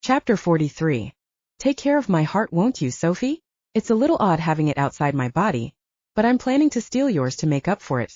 Chapter 43. Take care of my heart, won't you, Sophie? It's a little odd having it outside my body, but I'm planning to steal yours to make up for it.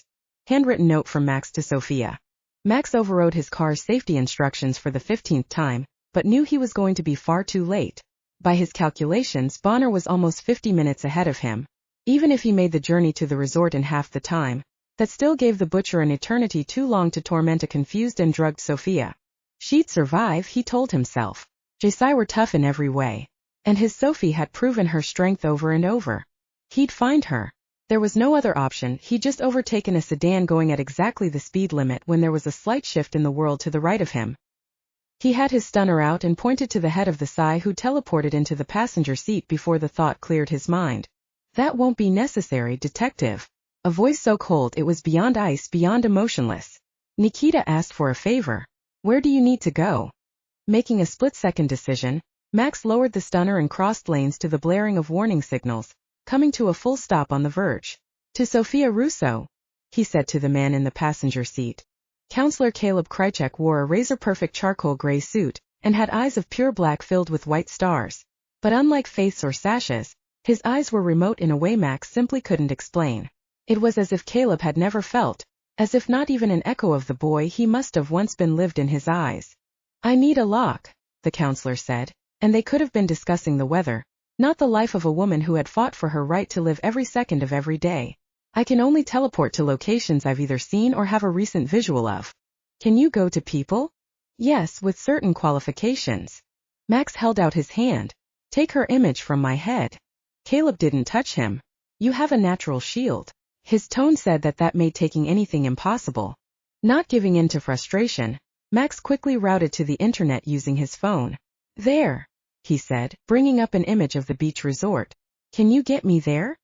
Handwritten note from Max to Sophia. Max overrode his car's safety instructions for the 15th time, but knew he was going to be far too late. By his calculations, Bonner was almost 50 minutes ahead of him. Even if he made the journey to the resort in half the time, that still gave the butcher an eternity too long to torment a confused and drugged Sophia. She'd survive, he told himself. Jesi were tough in every way, and his Sophie had proven her strength over and over. He'd find her. There was no other option. He'd just overtaken a sedan going at exactly the speed limit when there was a slight shift in the world to the right of him. He had his stunner out and pointed to the head of the Psy, who teleported into the passenger seat before the thought cleared his mind. That won't be necessary, detective. A voice so cold it was beyond ice, beyond emotionless. Nikita asked for a favor. Where do you need to go? Making a split-second decision, Max lowered the stunner and crossed lanes to the blaring of warning signals, coming to a full stop on the verge. To Sophia Russo, he said to the man in the passenger seat. Counselor Caleb Krychek wore a razor-perfect charcoal gray suit and had eyes of pure black filled with white stars. But unlike faiths or sashes, his eyes were remote in a way Max simply couldn't explain. It was as if Caleb had never felt, as if not even an echo of the boy he must have once been lived in his eyes. I need a lock, the counselor said, and they could have been discussing the weather, not the life of a woman who had fought for her right to live every second of every day. I can only teleport to locations I've either seen or have a recent visual of. Can you go to people? Yes, with certain qualifications. Max held out his hand. Take her image from my head. Caleb didn't touch him. You have a natural shield. His tone said that made taking anything impossible. Not giving in to frustration, Max quickly routed to the internet using his phone. There, he said, bringing up an image of the beach resort. Can you get me there?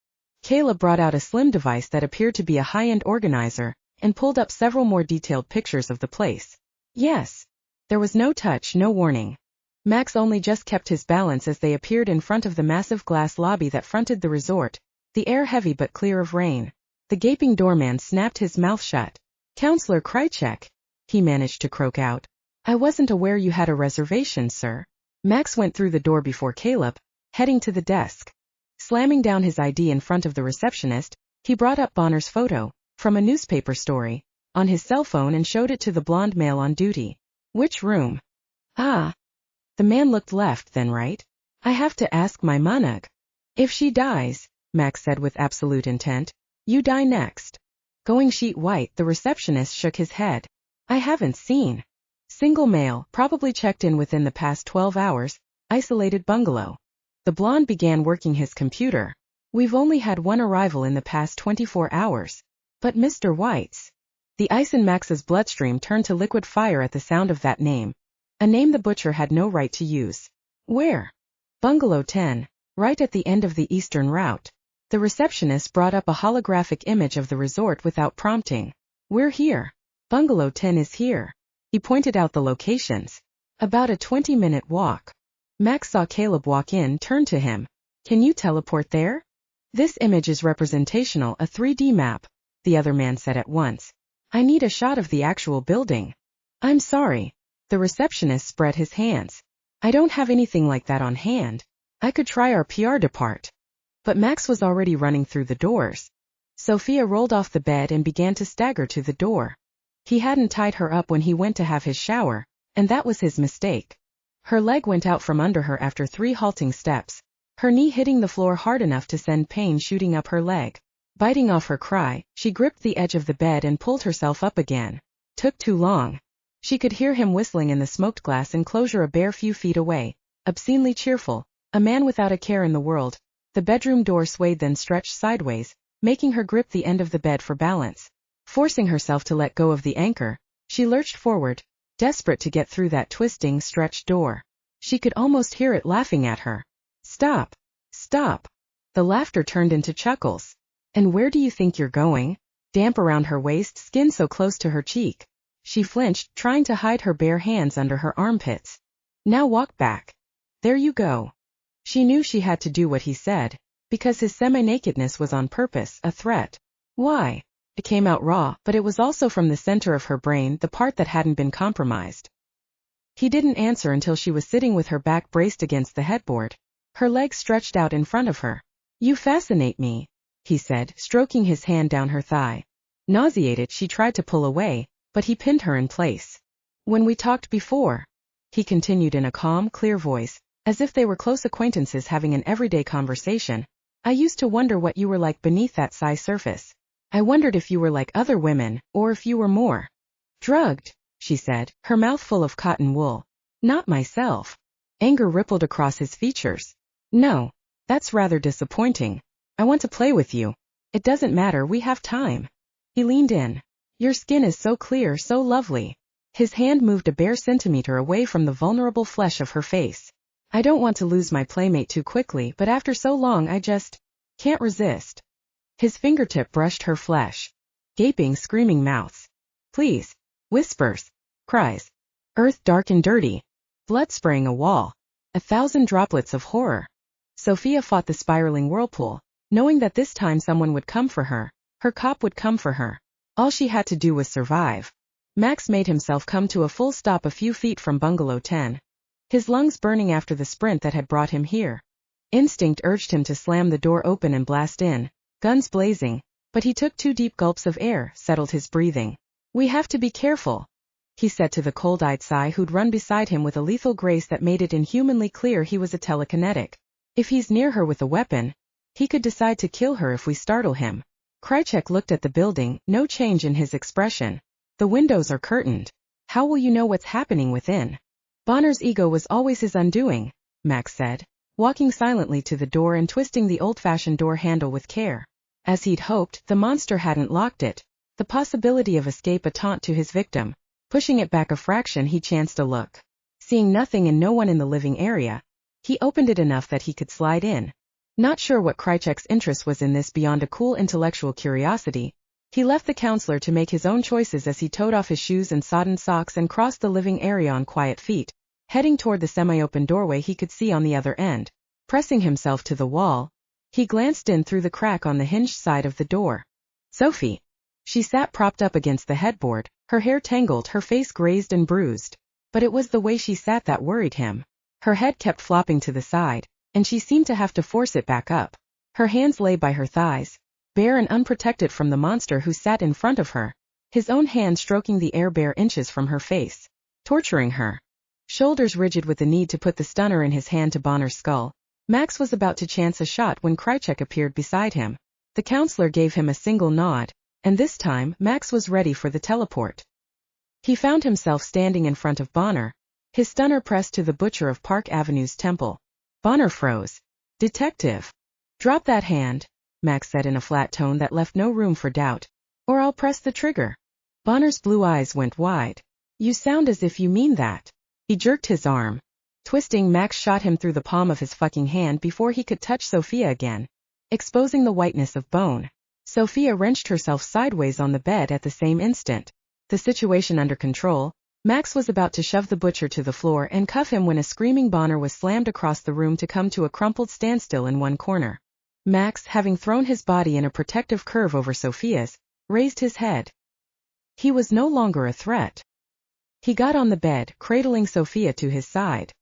Caleb brought out a slim device that appeared to be a high-end organizer, and pulled up several more detailed pictures of the place. Yes. There was no touch, no warning. Max only just kept his balance as they appeared in front of the massive glass lobby that fronted the resort, the air heavy but clear of rain. The gaping doorman snapped his mouth shut. Counselor Krychek, he managed to croak out. I wasn't aware you had a reservation, sir. Max went through the door before Caleb, heading to the desk. Slamming down his ID in front of the receptionist, he brought up Bonner's photo, from a newspaper story, on his cell phone and showed it to the blonde male on duty. Which room? Ah. The man looked left, then right. I have to ask my Manug. If she dies, Max said with absolute intent, you die next. Going sheet white, the receptionist shook his head. I haven't seen. Single male, probably checked in within the past 12 hours, isolated bungalow. The blonde began working his computer. We've only had one arrival in the past 24 hours. But Mr. White's. The ice in Max's bloodstream turned to liquid fire at the sound of that name. A name the butcher had no right to use. Where? Bungalow 10, right at the end of the eastern route. The receptionist brought up a holographic image of the resort without prompting. We're here. Bungalow 10 is here. He pointed out the locations. About a 20-minute walk. Max saw Caleb walk in, turn to him. Can you teleport there? This image is representational, a 3D map, the other man said at once. I need a shot of the actual building. I'm sorry. The receptionist spread his hands. I don't have anything like that on hand. I could try our PR depart. But Max was already running through the doors. Sophia rolled off the bed and began to stagger to the door. He hadn't tied her up when he went to have his shower, and that was his mistake. Her leg went out from under her after 3 halting steps, her knee hitting the floor hard enough to send pain shooting up her leg. Biting off her cry, she gripped the edge of the bed and pulled herself up again. Took too long. She could hear him whistling in the smoked glass enclosure a bare few feet away, obscenely cheerful, a man without a care in the world. The bedroom door swayed then stretched sideways, making her grip the end of the bed for balance. Forcing herself to let go of the anchor, she lurched forward, desperate to get through that twisting, stretched door. She could almost hear it laughing at her. Stop! Stop! The laughter turned into chuckles. And where do you think you're going? Damp around her waist, skin so close to her cheek. She flinched, trying to hide her bare hands under her armpits. Now walk back. There you go. She knew she had to do what he said, because his semi-nakedness was on purpose, a threat. Why? It came out raw, but it was also from the center of her brain, the part that hadn't been compromised. He didn't answer until she was sitting with her back braced against the headboard, her legs stretched out in front of her. "You fascinate me," he said, stroking his hand down her thigh. Nauseated, she tried to pull away, but he pinned her in place. "When we talked before," he continued in a calm, clear voice, as if they were close acquaintances having an everyday conversation, "I used to wonder what you were like beneath that sigh surface. I wondered if you were like other women, or if you were more drugged," she said, her mouth full of cotton wool. "Not myself." Anger rippled across his features. "No. That's rather disappointing. I want to play with you. It doesn't matter, we have time." He leaned in. "Your skin is so clear, so lovely." His hand moved a bare centimeter away from the vulnerable flesh of her face. "I don't want to lose my playmate too quickly, but after so long I just can't resist." His fingertip brushed her flesh. Gaping, screaming mouths. "Please." Whispers. Cries. Earth dark and dirty. Blood spraying a wall. 1,000 droplets of horror. Sophia fought the spiraling whirlpool, knowing that this time someone would come for her. Her cop would come for her. All she had to do was survive. Max made himself come to a full stop a few feet from Bungalow 10. His lungs burning after the sprint that had brought him here. Instinct urged him to slam the door open and blast in, guns blazing, but he took 2 deep gulps of air, settled his breathing. "We have to be careful," he said to the cold-eyed Psy who'd run beside him with a lethal grace that made it inhumanly clear he was a telekinetic. "If he's near her with a weapon, he could decide to kill her if we startle him." Krychek looked at the building, no change in his expression. "The windows are curtained. How will you know what's happening within?" "Bonner's ego was always his undoing," Max said, walking silently to the door and twisting the old-fashioned door handle with care. As he'd hoped, the monster hadn't locked it, the possibility of escape a taunt to his victim. Pushing it back a fraction, he chanced a look. Seeing nothing and no one in the living area, he opened it enough that he could slide in. Not sure what Krychek's interest was in this beyond a cool intellectual curiosity, he left the counselor to make his own choices as he toed off his shoes and sodden socks and crossed the living area on quiet feet, heading toward the semi-open doorway he could see on the other end. Pressing himself to the wall, he glanced in through the crack on the hinged side of the door. Sophie. She sat propped up against the headboard, her hair tangled, her face grazed and bruised. But it was the way she sat that worried him. Her head kept flopping to the side, and she seemed to have to force it back up. Her hands lay by her thighs, bare and unprotected from the monster who sat in front of her, his own hand stroking the air bare inches from her face, torturing her. Shoulders rigid with the need to put the stunner in his hand to Bonner's skull, Max was about to chance a shot when Krychek appeared beside him. The counselor gave him a single nod, and this time Max was ready for the teleport. He found himself standing in front of Bonner, his stunner pressed to the butcher of Park Avenue's temple. Bonner froze. "Detective." "Drop that hand," Max said in a flat tone that left no room for doubt, "or I'll press the trigger." Bonner's blue eyes went wide. "You sound as if you mean that." He jerked his arm. Twisting, Max shot him through the palm of his fucking hand before he could touch Sophia again, exposing the whiteness of bone. Sophia wrenched herself sideways on the bed at the same instant. The situation under control, Max was about to shove the butcher to the floor and cuff him when a screaming Bonner was slammed across the room to come to a crumpled standstill in one corner. Max, having thrown his body in a protective curve over Sophia's, raised his head. He was no longer a threat. He got on the bed, cradling Sophia to his side.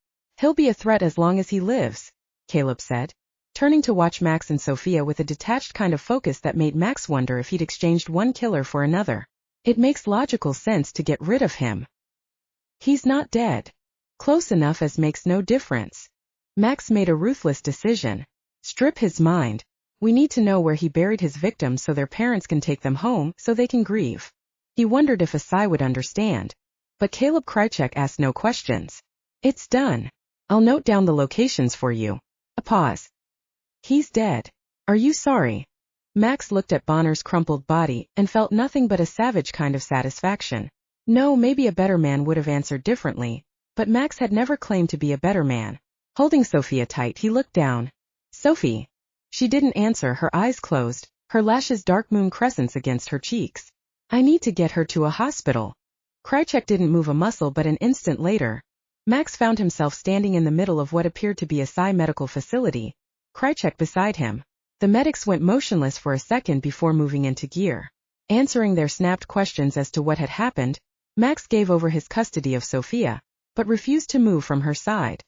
"He'll be a threat as long as he lives," Caleb said, turning to watch Max and Sophia with a detached kind of focus that made Max wonder if he'd exchanged one killer for another. "It makes logical sense to get rid of him. He's not dead. Close enough as makes no difference." Max made a ruthless decision. Strip his mind. We need to know where he buried his victims so their parents can take them home so they can grieve. He wondered if a Psy would understand. But Caleb Krychek asked no questions. "It's done. I'll note down the locations for you." A pause. "He's dead. Are you sorry?" Max looked at Bonner's crumpled body and felt nothing but a savage kind of satisfaction. No, maybe a better man would have answered differently, but Max had never claimed to be a better man. Holding Sophia tight, he looked down. "Sophie." She didn't answer, her eyes closed, her lashes dark moon crescents against her cheeks. "I need to get her to a hospital." Krychek didn't move a muscle, but an instant later, Max found himself standing in the middle of what appeared to be a Psy medical facility, Krychek beside him. The medics went motionless for a second before moving into gear. Answering their snapped questions as to what had happened, Max gave over his custody of Sophia. but refused to move from her side.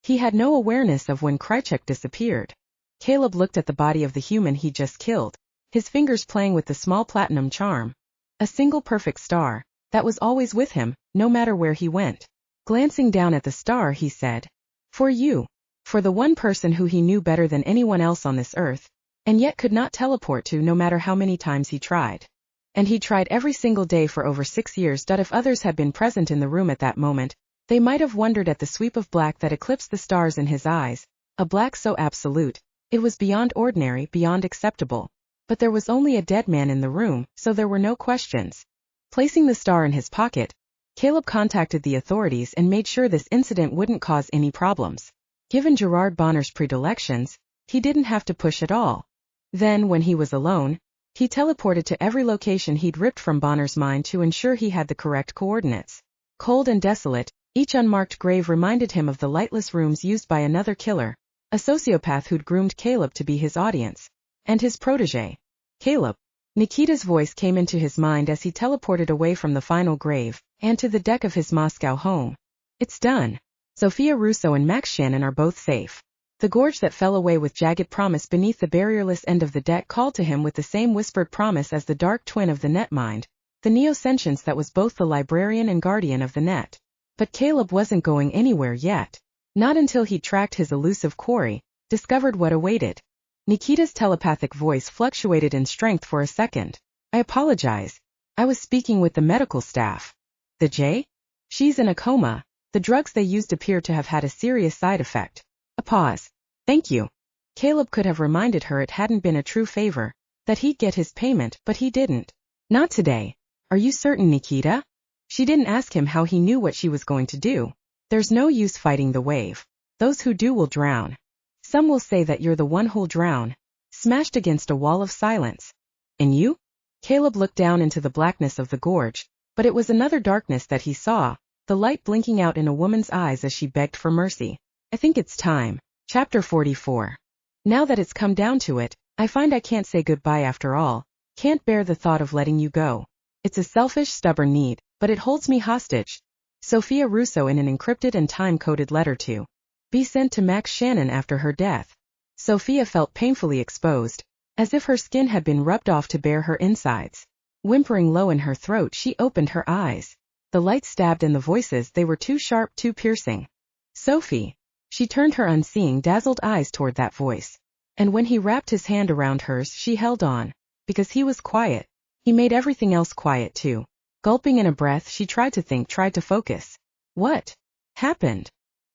He had no awareness of when Krychek disappeared. Caleb looked at the body of the human he just killed, his fingers playing with the small platinum charm. A single perfect star, that was always with him, no matter where he went. Glancing down at the star, he said, "For you. For the one person who he knew better than anyone else on this earth, and yet could not teleport to no matter how many times he tried. And he tried every single day for over 6 years. If others had been present in the room at that moment, they might have wondered at the sweep of black that eclipsed the stars in his eyes, a black so absolute, it was beyond ordinary, beyond acceptable. But there was only a dead man in the room, so there were no questions. Placing the star in his pocket, Caleb contacted the authorities and made sure this incident wouldn't cause any problems. Given Gerard Bonner's predilections, he didn't have to push at all. Then, when he was alone, he teleported to every location he'd ripped from Bonner's mind to ensure he had the correct coordinates. Cold and desolate, each unmarked grave reminded him of the lightless rooms used by another killer, a sociopath who'd groomed Caleb to be his audience. And his protege. Caleb. Nikita's voice came into his mind as he teleported away from the final grave, and to the deck of his Moscow home. It's done. Sophia Russo and Max Shannon are both safe. The gorge that fell away with jagged promise beneath the barrierless end of the deck called to him with the same whispered promise as the dark twin of the net mind, the neo-sentience that was both the librarian and guardian of the net. But Caleb wasn't going anywhere yet. Not until he tracked his elusive quarry, discovered what awaited. Nikita's telepathic voice fluctuated in strength for a second. I apologize. I was speaking with the medical staff. The J? She's in a coma. The drugs they used appear to have had a serious side effect. A pause. Thank you. Caleb could have reminded her it hadn't been a true favor, that he'd get his payment, but he didn't. Not today. Are you certain, Nikita? She didn't ask him how he knew what she was going to do. There's no use fighting the wave. Those who do will drown. Some will say that you're the one who'll drown. Smashed against a wall of silence. And you? Caleb looked down into the blackness of the gorge, but it was another darkness that he saw, the light blinking out in a woman's eyes as she begged for mercy. I think it's time. Chapter 44. Now that it's come down to it, I find I can't say goodbye after all. Can't bear the thought of letting you go. It's a selfish, stubborn need, but it holds me hostage. Sophia Russo in an encrypted and time-coded letter to be sent to Max Shannon after her death. Sophia felt painfully exposed, as if her skin had been rubbed off to bare her insides. Whimpering low in her throat, she opened her eyes. The light stabbed in the voices, they were too sharp, too piercing. Sophie. She turned her unseeing, dazzled eyes toward that voice. And when he wrapped his hand around hers, she held on. Because he was quiet. He made everything else quiet too. Gulping in a breath, she tried to think, tried to focus. What happened?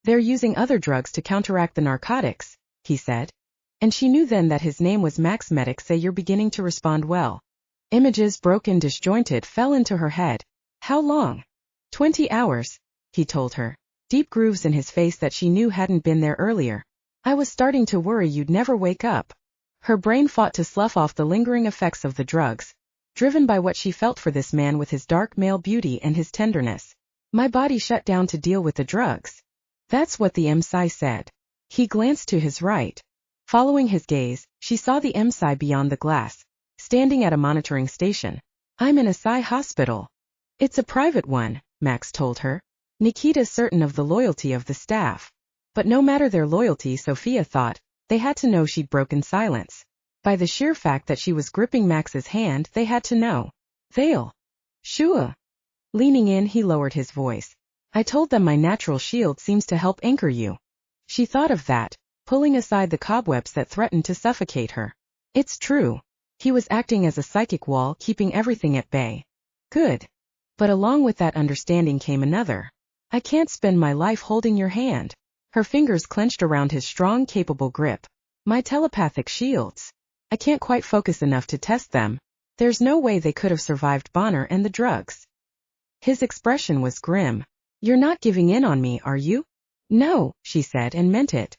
They're using other drugs to counteract the narcotics, he said. And she knew then that his name was Max. Medics say you're beginning to respond well. Images, broken, disjointed, fell into her head. How long? 20 hours, he told her. Deep grooves in his face that she knew hadn't been there earlier. I was starting to worry you'd never wake up. Her brain fought to slough off the lingering effects of the drugs, driven by what she felt for this man with his dark male beauty and his tenderness. My body shut down to deal with the drugs. That's what the Psi said. He glanced to his right. Following his gaze, she saw the Psi beyond the glass, standing at a monitoring station. I'm in a Psi hospital. It's a private one, Max told her. Nikita's certain of the loyalty of the staff. But no matter their loyalty, Sophia thought, they had to know she'd broken silence. By the sheer fact that she was gripping Max's hand, they had to know. They'll. Sure. Leaning in, he lowered his voice. I told them my natural shield seems to help anchor you. She thought of that, pulling aside the cobwebs that threatened to suffocate her. It's true. He was acting as a psychic wall, keeping everything at bay. Good. But along with that understanding came another. I can't spend my life holding your hand. Her fingers clenched around his strong, capable grip. My telepathic shields. I can't quite focus enough to test them. There's no way they could have survived Bonner and the drugs. His expression was grim. You're not giving in on me, are you? No, she said, and meant it.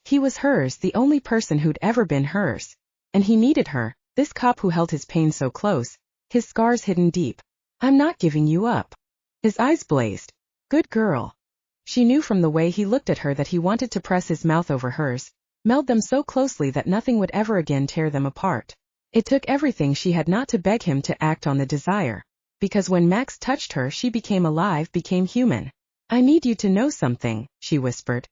He was hers, the only person who'd ever been hers. And he needed her, this cop who held his pain so close, his scars hidden deep. I'm not giving you up. His eyes blazed. Good girl. She knew from the way he looked at her that he wanted to press his mouth over hers, meld them so closely that nothing would ever again tear them apart. It took everything she had not to beg him to act on the desire. Because when Max touched her, she became alive, became human. I need you to know something, she whispered.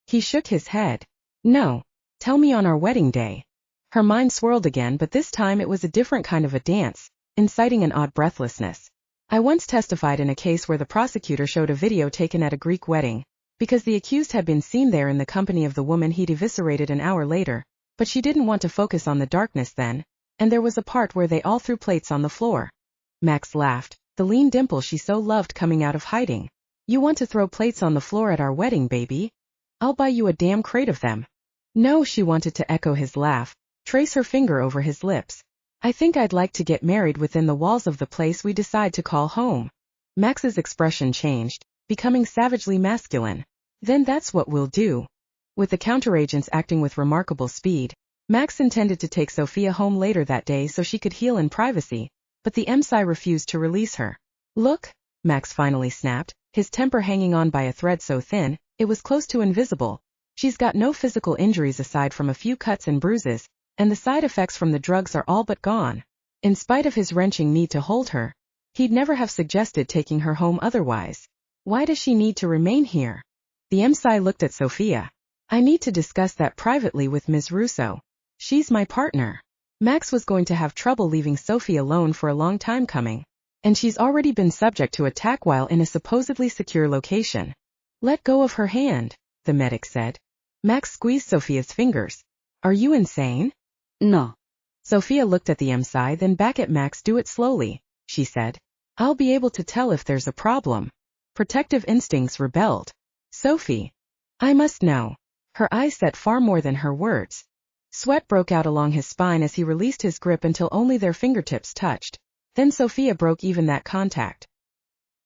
He shook his head. No. Tell me on our wedding day. Her mind swirled again, but this time it was a different kind of a dance, inciting an odd breathlessness. I once testified in a case where the prosecutor showed a video taken at a Greek wedding, because the accused had been seen there in the company of the woman he'd eviscerated an hour later, but she didn't want to focus on the darkness then, and there was a part where they all threw plates on the floor. Max laughed, the lean dimple she so loved coming out of hiding. You want to throw plates on the floor at our wedding, baby? I'll buy you a damn crate of them. No, she wanted to echo his laugh, trace her finger over his lips. I think I'd like to get married within the walls of the place we decide to call home. Max's expression changed, becoming savagely masculine. Then that's what we'll do. With the counteragents acting with remarkable speed, Max intended to take Sophia home later that day so she could heal in privacy, but the MSI refused to release her. Look, Max finally snapped, his temper hanging on by a thread so thin, it was close to invisible. She's got no physical injuries aside from a few cuts and bruises, and the side effects from the drugs are all but gone. In spite of his wrenching need to hold her, he'd never have suggested taking her home otherwise. Why does she need to remain here? The MSI looked at Sophia. I need to discuss that privately with Ms. Russo. She's my partner. Max was going to have trouble leaving Sophie alone for a long time coming, and she's already been subject to attack while in a supposedly secure location. Let go of her hand, the medic said. Max squeezed Sophia's fingers. Are you insane? No. Sophia looked at the MSI, then back at Max. Do it slowly, she said. I'll be able to tell if there's a problem. Protective instincts rebelled. Sophie. I must know. Her eyes said far more than her words. Sweat broke out along his spine as he released his grip until only their fingertips touched. Then Sophia broke even that contact.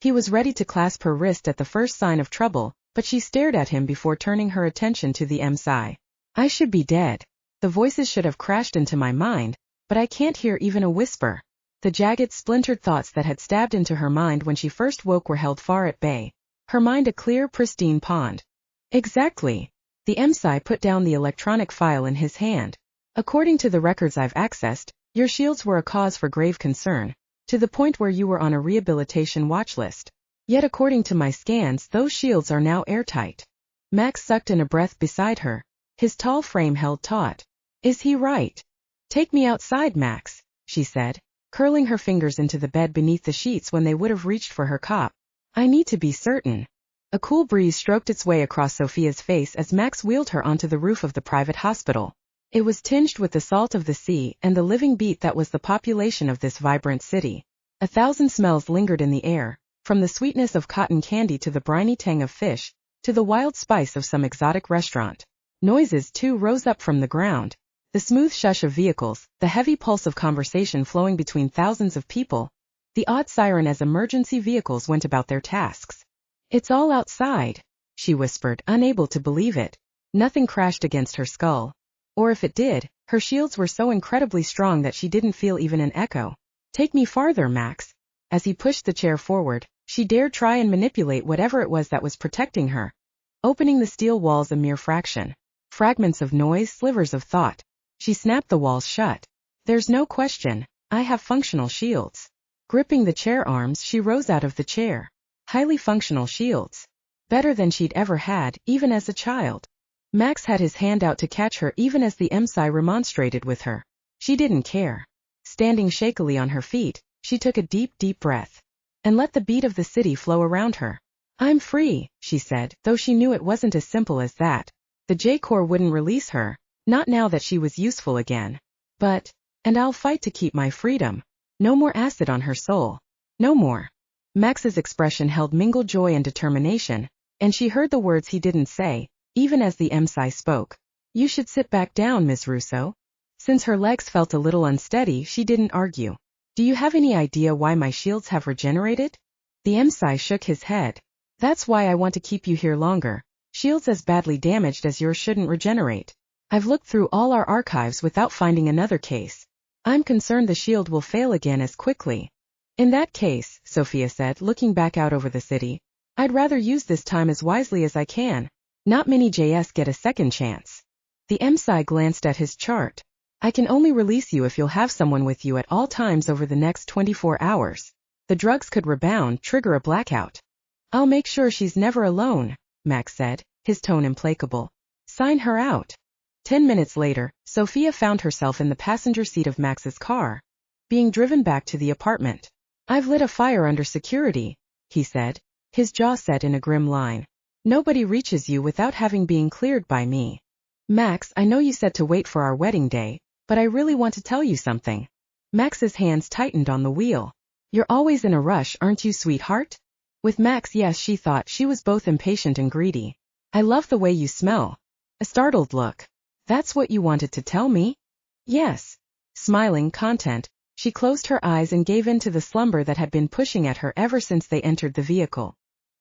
He was ready to clasp her wrist at the first sign of trouble, but she stared at him before turning her attention to the MSI. I should be dead. The voices should have crashed into my mind, but I can't hear even a whisper. The jagged, splintered thoughts that had stabbed into her mind when she first woke were held far at bay. Her mind a clear, pristine pond. Exactly. The MSI put down the electronic file in his hand. According to the records I've accessed, your shields were a cause for grave concern, to the point where you were on a rehabilitation watch list. Yet according to my scans, those shields are now airtight. Max sucked in a breath beside her, his tall frame held taut. Is he right? Take me outside, Max, she said, curling her fingers into the bed beneath the sheets when they would have reached for her cop. I need to be certain. A cool breeze stroked its way across Sophia's face as Max wheeled her onto the roof of the private hospital. It was tinged with the salt of the sea and the living beat that was the population of this vibrant city. 1,000 smells lingered in the air, from the sweetness of cotton candy to the briny tang of fish, to the wild spice of some exotic restaurant. Noises, too, rose up from the ground. The smooth shush of vehicles, the heavy pulse of conversation flowing between thousands of people, the odd siren as emergency vehicles went about their tasks. It's all outside, she whispered, unable to believe it. Nothing crashed against her skull. Or if it did, her shields were so incredibly strong that she didn't feel even an echo. Take me farther, Max. As he pushed the chair forward, she dared try and manipulate whatever it was that was protecting her. Opening the steel walls a mere fraction. Fragments of noise, slivers of thought. She snapped the walls shut. There's no question, I have functional shields. Gripping the chair arms, she rose out of the chair. Highly functional shields. Better than she'd ever had, even as a child. Max had his hand out to catch her even as the MSI remonstrated with her. She didn't care. Standing shakily on her feet, she took a deep, deep breath. And let the beat of the city flow around her. I'm free, she said, though she knew it wasn't as simple as that. The J-Corps wouldn't release her, not now that she was useful again. And I'll fight to keep my freedom. No more acid on her soul. No more. Max's expression held mingled joy and determination, and she heard the words he didn't say, even as the MSI spoke. You should sit back down, Ms. Russo. Since her legs felt a little unsteady, she didn't argue. Do you have any idea why my shields have regenerated? The MSI shook his head. That's why I want to keep you here longer. Shields as badly damaged as yours shouldn't regenerate. I've looked through all our archives without finding another case. I'm concerned the shield will fail again as quickly. In that case, Sophia said, looking back out over the city, I'd rather use this time as wisely as I can. Not many JS get a second chance. The MSI glanced at his chart. I can only release you if you'll have someone with you at all times over the next 24 hours. The drugs could rebound, trigger a blackout. I'll make sure she's never alone, Max said, his tone implacable. Sign her out. 10 minutes later, Sophia found herself in the passenger seat of Max's car, being driven back to the apartment. I've lit a fire under security, he said, his jaw set in a grim line. Nobody reaches you without having been cleared by me. Max, I know you said to wait for our wedding day, but I really want to tell you something. Max's hands tightened on the wheel. You're always in a rush, aren't you, sweetheart? With Max, yes, she thought she was both impatient and greedy. I love the way you smell. A startled look. That's what you wanted to tell me? Yes. Smiling, content, she closed her eyes and gave in to the slumber that had been pushing at her ever since they entered the vehicle.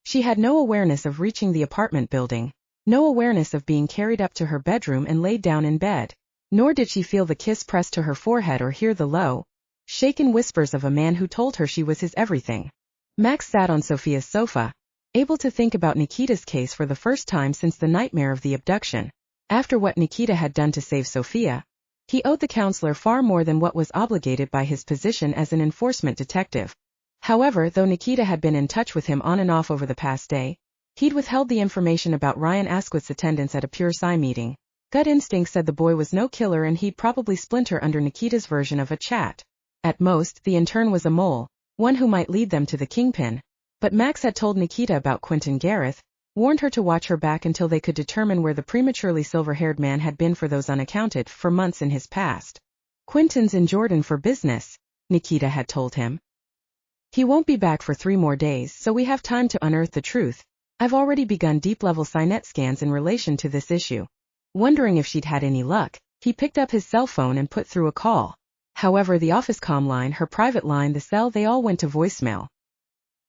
She had no awareness of reaching the apartment building, no awareness of being carried up to her bedroom and laid down in bed, nor did she feel the kiss pressed to her forehead or hear the low, shaken whispers of a man who told her she was his everything. Max sat on Sophia's sofa, able to think about Nikita's case for the first time since the nightmare of the abduction. After what Nikita had done to save Sophia, he owed the counselor far more than what was obligated by his position as an enforcement detective. However, though Nikita had been in touch with him on and off over the past day, he'd withheld the information about Ryan Asquith's attendance at a Pure Psy meeting. Gut instinct said the boy was no killer and he'd probably splinter under Nikita's version of a chat. At most, the intern was a mole, one who might lead them to the kingpin. But Max had told Nikita about Quentin Gareth, warned her to watch her back until they could determine where the prematurely silver-haired man had been for those unaccounted for months in his past. Quentin's in Jordan for business, Nikita had told him. He won't be back for 3 more days, so we have time to unearth the truth. I've already begun deep-level Cynet scans in relation to this issue. Wondering if she'd had any luck, he picked up his cell phone and put through a call. However, the office comm line, her private line, the cell, they all went to voicemail.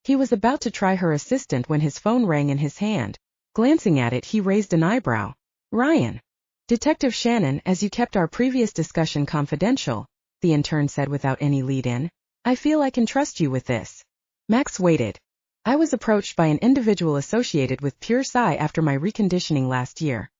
He was about to try her assistant when his phone rang in his hand. Glancing at it, he raised an eyebrow. Ryan. Detective Shannon, as you kept our previous discussion confidential, the intern said without any lead-in. I feel I can trust you with this. Max waited. I was approached by an individual associated with Pure Psy after my reconditioning last year.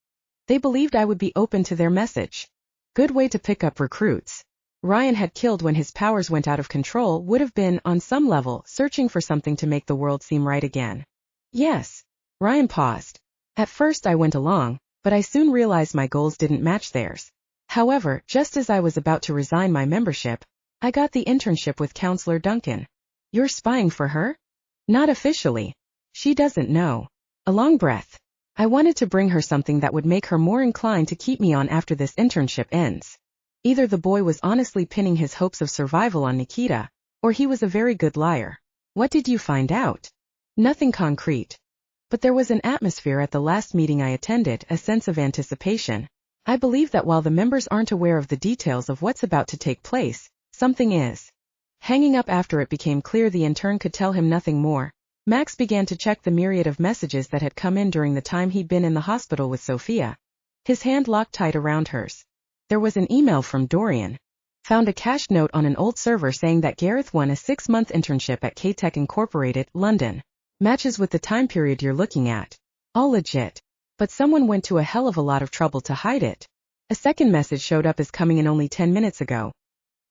They believed I would be open to their message. Good way to pick up recruits. Ryan had killed when his powers went out of control, would have been, on some level, searching for something to make the world seem right again. Yes. Ryan paused. At first I went along, but I soon realized my goals didn't match theirs. However, just as I was about to resign my membership, I got the internship with Counselor Duncan. You're spying for her? Not officially. She doesn't know. A long breath. I wanted to bring her something that would make her more inclined to keep me on after this internship ends. Either the boy was honestly pinning his hopes of survival on Nikita, or he was a very good liar. What did you find out? Nothing concrete. But there was an atmosphere at the last meeting I attended, a sense of anticipation. I believe that while the members aren't aware of the details of what's about to take place, something is. Hanging up after it became clear the intern could tell him nothing more, Max began to check the myriad of messages that had come in during the time he'd been in the hospital with Sophia. His hand locked tight around hers. There was an email from Dorian. Found a cached note on an old server saying that Gareth won a 6-month internship at K-Tech Incorporated, London. Matches with the time period you're looking at. All legit. But someone went to a hell of a lot of trouble to hide it. A second message showed up as coming in only 10 minutes ago.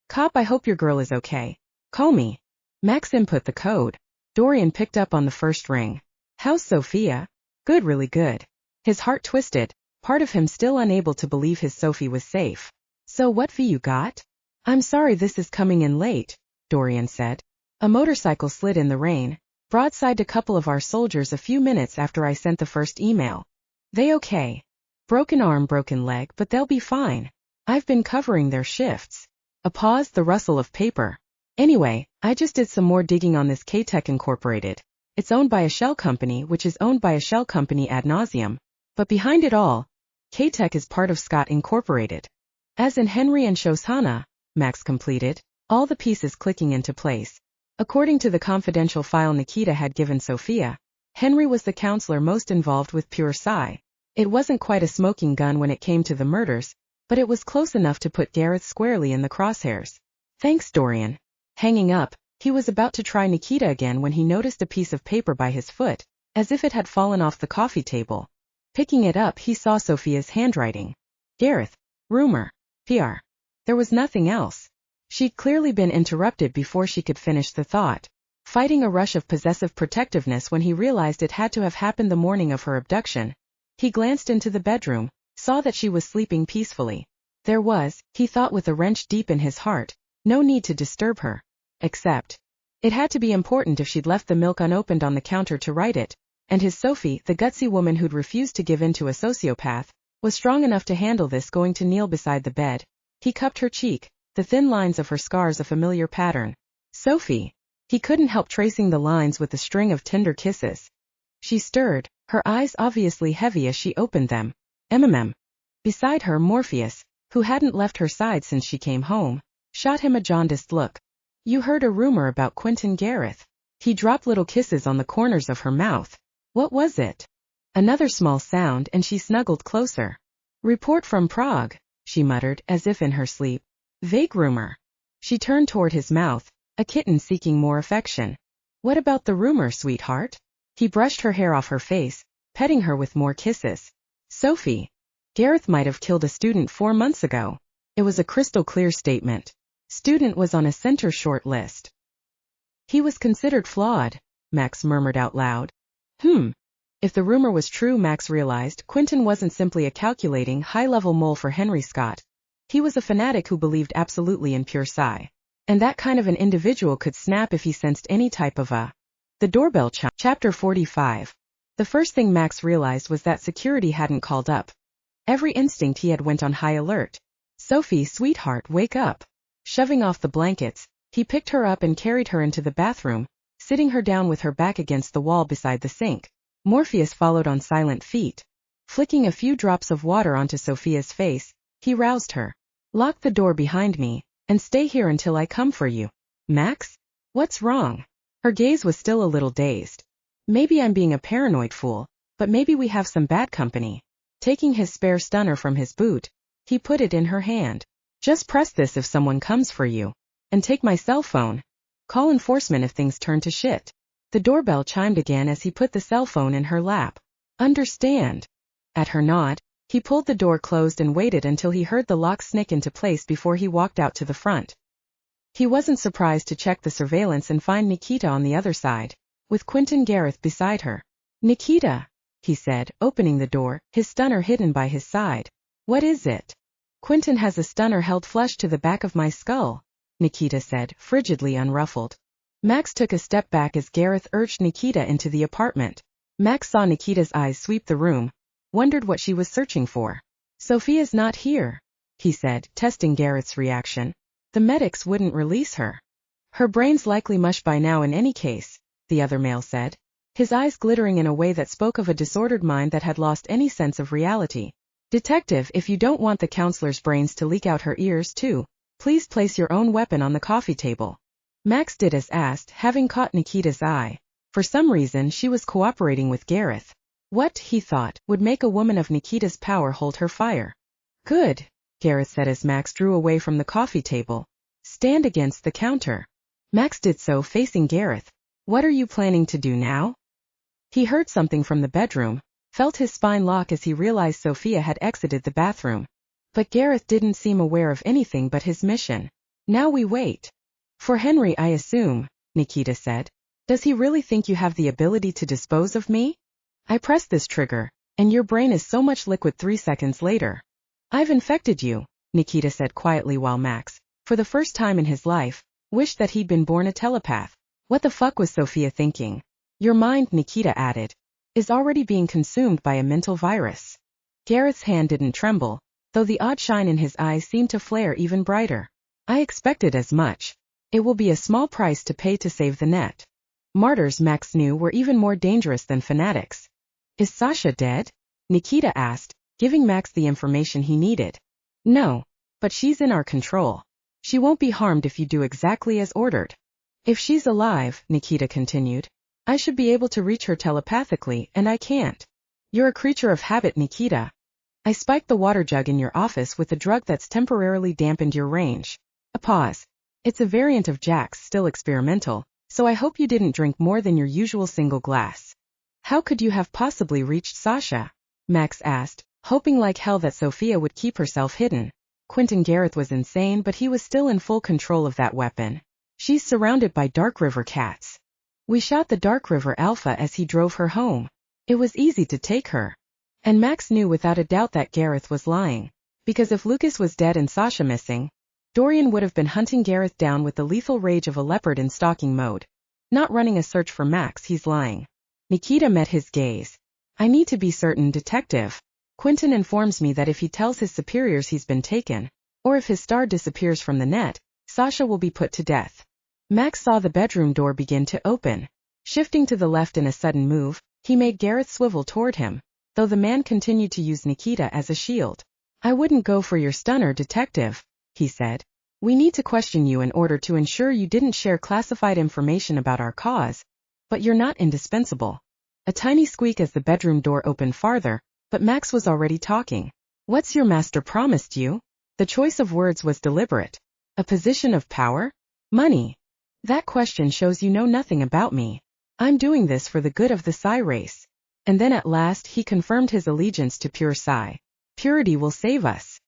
Cop, I hope your girl is okay. Call me. Max input the code. Dorian picked up on the first ring. How's Sophia? Good, really good. His heart twisted, part of him still unable to believe his Sophie was safe. So what V you got? I'm sorry this is coming in late, Dorian said. A motorcycle slid in the rain, broadside a couple of our soldiers a few minutes after I sent the first email. They okay. Broken arm, broken leg, but they'll be fine. I've been covering their shifts. A pause, the rustle of paper. Anyway, I just did some more digging on this K-Tech Incorporated. It's owned by a shell company which is owned by a shell company ad nauseum. But behind it all, K-Tech is part of Scott Incorporated. As in Henry and Shoshana, Max completed, all the pieces clicking into place. According to the confidential file Nikita had given Sophia, Henry was the counselor most involved with Pure Psy. It wasn't quite a smoking gun when it came to the murders, but it was close enough to put Gareth squarely in the crosshairs. Thanks, Dorian. Hanging up, he was about to try Nikita again when he noticed a piece of paper by his foot, as if it had fallen off the coffee table. Picking it up, he saw Sophia's handwriting. Gareth. Rumor. PR. There was nothing else. She'd clearly been interrupted before she could finish the thought. fighting a rush of possessive protectiveness when he realized it had to have happened the morning of her abduction. He glanced into the bedroom, saw that she was sleeping peacefully. There was, he thought with a wrench deep in his heart, no need to disturb her. Except, it had to be important if she'd left the milk unopened on the counter to write it, and his Sophie, the gutsy woman who'd refused to give in to a sociopath, was strong enough to handle this. Going to kneel beside the bed, he cupped her cheek, the thin lines of her scars a familiar pattern. Sophie. He couldn't help tracing the lines with a string of tender kisses. She stirred, her eyes obviously heavy as she opened them. Beside her, Morpheus, who hadn't left her side since she came home, shot him a jaundiced look. You heard a rumor about Quentin Gareth. He dropped little kisses on the corners of her mouth. What was it? Another small sound, and she snuggled closer. Report from Prague, she muttered, as if in her sleep. Vague rumor. She turned toward his mouth, a kitten seeking more affection. What about the rumor, sweetheart? He brushed her hair off her face, petting her with more kisses. Sophie. Gareth might have killed a student 4 months ago. It was a crystal clear statement. Student was on a center short list. He was considered flawed, Max murmured out loud. If the rumor was true, Max realized, Quentin wasn't simply a calculating, high-level mole for Henry Scott. He was a fanatic who believed absolutely in pure psi. And that kind of an individual could snap if he sensed any type of a... The doorbell chimed. Chapter 45. The first thing Max realized was that security hadn't called up. Every instinct he had went on high alert. Sophie, sweetheart, wake up. Shoving off the blankets, he picked her up and carried her into the bathroom, sitting her down with her back against the wall beside the sink. Morpheus followed on silent feet. Flicking a few drops of water onto Sophia's face, he roused her. Lock the door behind me, and stay here until I come for you. Max? What's wrong? Her gaze was still a little dazed. Maybe I'm being a paranoid fool, but maybe we have some bad company. Taking his spare stunner from his boot, he put it in her hand. Just press this if someone comes for you. And take my cell phone. Call enforcement if things turn to shit. The doorbell chimed again as he put the cell phone in her lap. Understand. At her nod, he pulled the door closed and waited until he heard the lock snick into place before he walked out to the front. He wasn't surprised to check the surveillance and find Nikita on the other side, with Quentin Gareth beside her. Nikita, he said, opening the door, his stunner hidden by his side. What is it? Quentin has a stunner held flush to the back of my skull, Nikita said, frigidly unruffled. Max took a step back as Gareth urged Nikita into the apartment. Max saw Nikita's eyes sweep the room, wondered what she was searching for. Sophia's not here, he said, testing Gareth's reaction. The medics wouldn't release her. Her brain's likely mush by now in any case, the other male said, his eyes glittering in a way that spoke of a disordered mind that had lost any sense of reality. Detective, if you don't want the counselor's brains to leak out her ears too, please place your own weapon on the coffee table. Max did as asked, having caught Nikita's eye. For some reason she was cooperating with Gareth. What, he thought, would make a woman of Nikita's power hold her fire? Good, Gareth said as Max drew away from the coffee table. Stand against the counter. Max did so, facing Gareth. What are you planning to do now? He heard something from the bedroom, felt his spine lock as he realized Sophia had exited the bathroom. But Gareth didn't seem aware of anything but his mission. Now we wait. For Henry, I assume, Nikita said. Does he really think you have the ability to dispose of me? I press this trigger, and your brain is so much liquid 3 seconds later. I've infected you, Nikita said quietly while Max, for the first time in his life, wished that he'd been born a telepath. What the fuck was Sophia thinking? Your mind, Nikita added, is already being consumed by a mental virus. Gareth's hand didn't tremble, though the odd shine in his eyes seemed to flare even brighter. I expected as much. It will be a small price to pay to save the net. Martyrs, Max knew, were even more dangerous than fanatics. Is Sasha dead? Nikita asked, giving Max the information he needed. No, but she's in our control. She won't be harmed if you do exactly as ordered. If she's alive, Nikita continued, I should be able to reach her telepathically, and I can't. You're a creature of habit, Nikita. I spiked the water jug in your office with a drug that's temporarily dampened your range. A pause. It's a variant of Jack's, still experimental, so I hope you didn't drink more than your usual single glass. How could you have possibly reached Sasha? Max asked, hoping like hell that Sophia would keep herself hidden. Quentin Gareth was insane, but he was still in full control of that weapon. She's surrounded by Dark River cats. We shot the Dark River Alpha as he drove her home. It was easy to take her. And Max knew without a doubt that Gareth was lying. Because if Lucas was dead and Sasha missing, Dorian would have been hunting Gareth down with the lethal rage of a leopard in stalking mode. Not running a search for Max, he's lying. Nikita met his gaze. I need to be certain, Detective. Quentin informs me that if he tells his superiors he's been taken, or if his star disappears from the net, Sasha will be put to death. Max saw the bedroom door begin to open. Shifting to the left in a sudden move, he made Gareth swivel toward him, though the man continued to use Nikita as a shield. I wouldn't go for your stunner, Detective, he said. We need to question you in order to ensure you didn't share classified information about our cause, but you're not indispensable. A tiny squeak as the bedroom door opened farther, but Max was already talking. What's your master promised you? The choice of words was deliberate. A position of power? Money? That question shows you know nothing about me. I'm doing this for the good of the Psi race. And then at last he confirmed his allegiance to pure Psi. Purity will save us.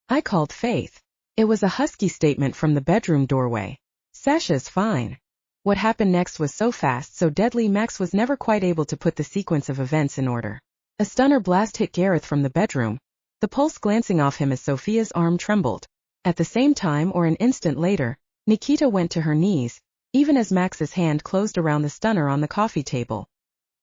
I called faith. It was a husky statement from the bedroom doorway. Sasha's fine. What happened next was so fast, so deadly, Max was never quite able to put the sequence of events in order. A stunner blast hit Gareth from the bedroom, the pulse glancing off him as Sophia's arm trembled. At the same time or an instant later, Nikita went to her knees, even as Max's hand closed around the stunner on the coffee table.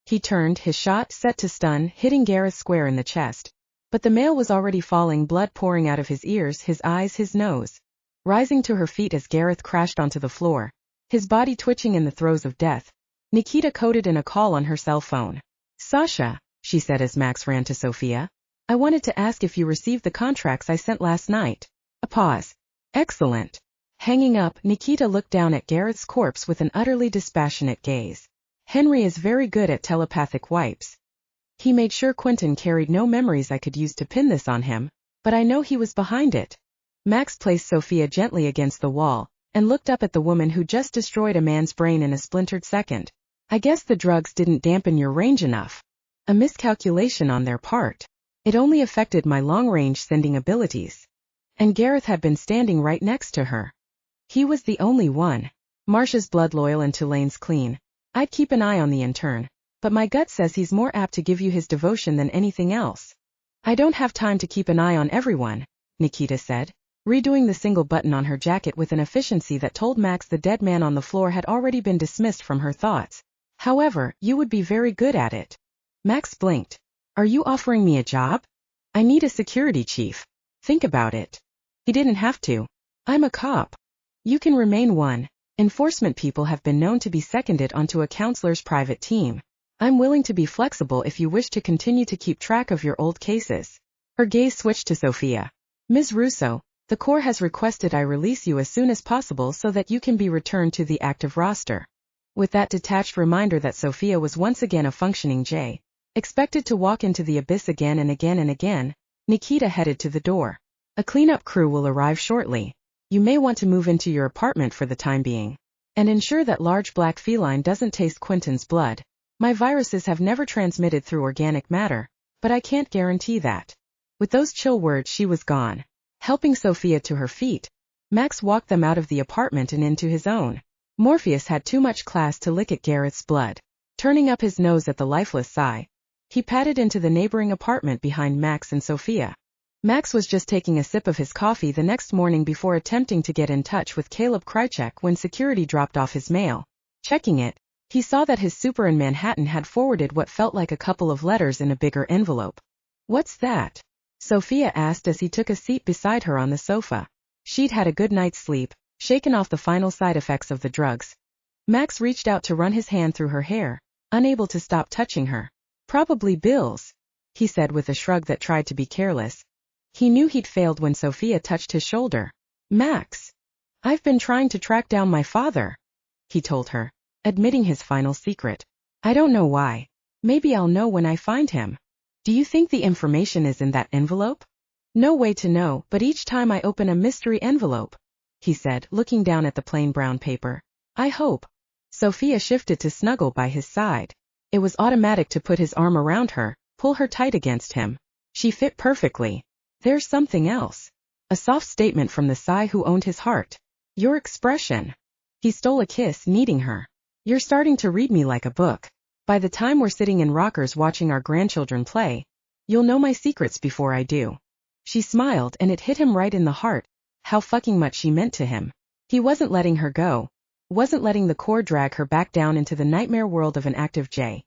He turned, his shot set to stun, hitting Gareth square in the chest. But the male was already falling, blood pouring out of his ears, his eyes, his nose. Rising to her feet as Gareth crashed onto the floor, his body twitching in the throes of death, Nikita coded in a call on her cell phone. Sasha, she said as Max ran to Sophia. I wanted to ask if you received the contracts I sent last night. A pause. Excellent. Hanging up, Nikita looked down at Gareth's corpse with an utterly dispassionate gaze. Henry is very good at telepathic wipes. He made sure Quentin carried no memories I could use to pin this on him, but I know he was behind it. Max placed Sophia gently against the wall, and looked up at the woman who just destroyed a man's brain in a splintered second. I guess the drugs didn't dampen your range enough. A miscalculation on their part. It only affected my long-range sending abilities. And Gareth had been standing right next to her. He was the only one. Marcia's blood loyal and Tulane's clean. I'd keep an eye on the intern, but my gut says he's more apt to give you his devotion than anything else. I don't have time to keep an eye on everyone, Nikita said, redoing the single button on her jacket with an efficiency that told Max the dead man on the floor had already been dismissed from her thoughts. However, you would be very good at it. Max blinked. Are you offering me a job? I need a security chief. Think about it. He didn't have to. I'm a cop. You can remain one. Enforcement people have been known to be seconded onto a counselor's private team. I'm willing to be flexible if you wish to continue to keep track of your old cases. Her gaze switched to Sophia. Ms. Russo, the Corps has requested I release you as soon as possible so that you can be returned to the active roster. With that detached reminder that Sophia was once again a functioning J, expected to walk into the abyss again and again and again, Nikita headed to the door. A cleanup crew will arrive shortly. You may want to move into your apartment for the time being. And ensure that large black feline doesn't taste Quentin's blood. My viruses have never transmitted through organic matter, but I can't guarantee that. With those chill words she was gone. Helping Sophia to her feet, Max walked them out of the apartment and into his own. Morpheus had too much class to lick at Gareth's blood. Turning up his nose at the lifeless sigh, he padded into the neighboring apartment behind Max and Sophia. Max was just taking a sip of his coffee the next morning before attempting to get in touch with Caleb Krychek when security dropped off his mail. Checking it, he saw that his super in Manhattan had forwarded what felt like a couple of letters in a bigger envelope. What's that? Sophia asked as he took a seat beside her on the sofa. She'd had a good night's sleep, shaken off the final side effects of the drugs. Max reached out to run his hand through her hair, unable to stop touching her. Probably bills, he said with a shrug that tried to be careless. He knew he'd failed when Sophia touched his shoulder. Max, I've been trying to track down my father, he told her, admitting his final secret. I don't know why. Maybe I'll know when I find him. Do you think the information is in that envelope? No way to know, but each time I open a mystery envelope, he said, looking down at the plain brown paper. I hope. Sophia shifted to snuggle by his side. It was automatic to put his arm around her, pull her tight against him. She fit perfectly. There's something else. A soft statement from the Psy who owned his heart. Your expression. He stole a kiss, needing her. You're starting to read me like a book. By the time we're sitting in rockers watching our grandchildren play, you'll know my secrets before I do. She smiled and it hit him right in the heart, how fucking much she meant to him. He wasn't letting her go. Wasn't letting the core drag her back down into the nightmare world of an active J.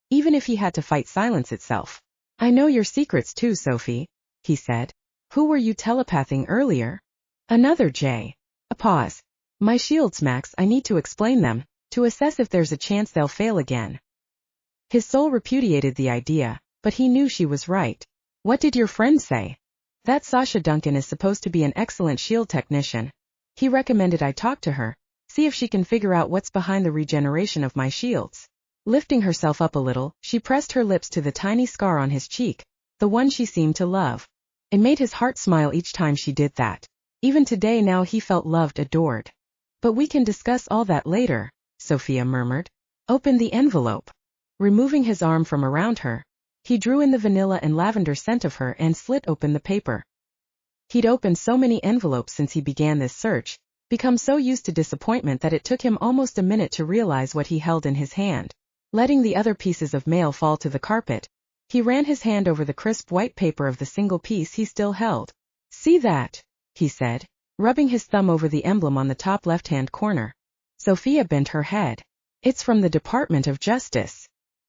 Even if he had to fight silence itself. I know your secrets too, Sophie, he said. Who were you telepathing earlier? Another J. A pause. My shields, Max, I need to explain them, to assess if there's a chance they'll fail again. His soul repudiated the idea, but he knew she was right. What did your friend say? That Sasha Duncan is supposed to be an excellent shield technician. He recommended I talk to her, see if she can figure out what's behind the regeneration of my shields. Lifting herself up a little, she pressed her lips to the tiny scar on his cheek, the one she seemed to love. It made his heart smile each time she did that. Even today now he felt loved, adored. But we can discuss all that later, Sophia murmured. Open the envelope. Removing his arm from around her, he drew in the vanilla and lavender scent of her and slit open the paper. He'd opened so many envelopes since he began this search, become so used to disappointment that it took him almost a minute to realize what he held in his hand. Letting the other pieces of mail fall to the carpet, he ran his hand over the crisp white paper of the single piece he still held. See that, he said, rubbing his thumb over the emblem on the top left-hand corner. Sophia bent her head. It's from the Department of Justice.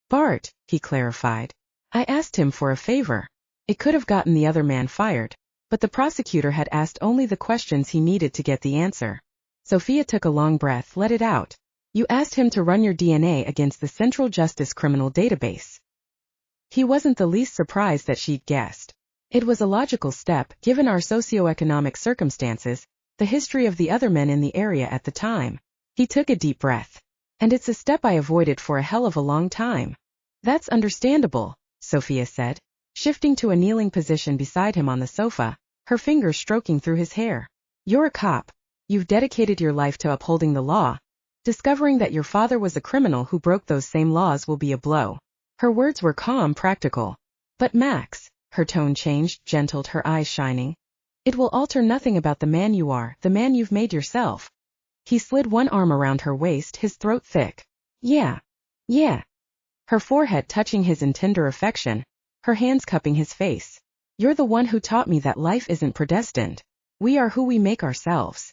Bart, he clarified. I asked him for a favor. It could have gotten the other man fired, but the prosecutor had asked only the questions he needed to get the answer. Sophia took a long breath, let it out. You asked him to run your DNA against the Central Justice Criminal Database. He wasn't the least surprised that she'd guessed. It was a logical step, given our socioeconomic circumstances, the history of the other men in the area at the time. He took a deep breath. And it's a step I avoided for a hell of a long time. That's understandable, Sophia said, shifting to a kneeling position beside him on the sofa, her fingers stroking through his hair. You're a cop. You've dedicated your life to upholding the law. Discovering that your father was a criminal who broke those same laws will be a blow. Her words were calm, practical. But Max, her tone changed, gentled, her eyes shining. It will alter nothing about the man you are, the man you've made yourself. He slid one arm around her waist, his throat thick. Yeah. Her forehead touching his in tender affection, her hands cupping his face. You're the one who taught me that life isn't predestined. We are who we make ourselves.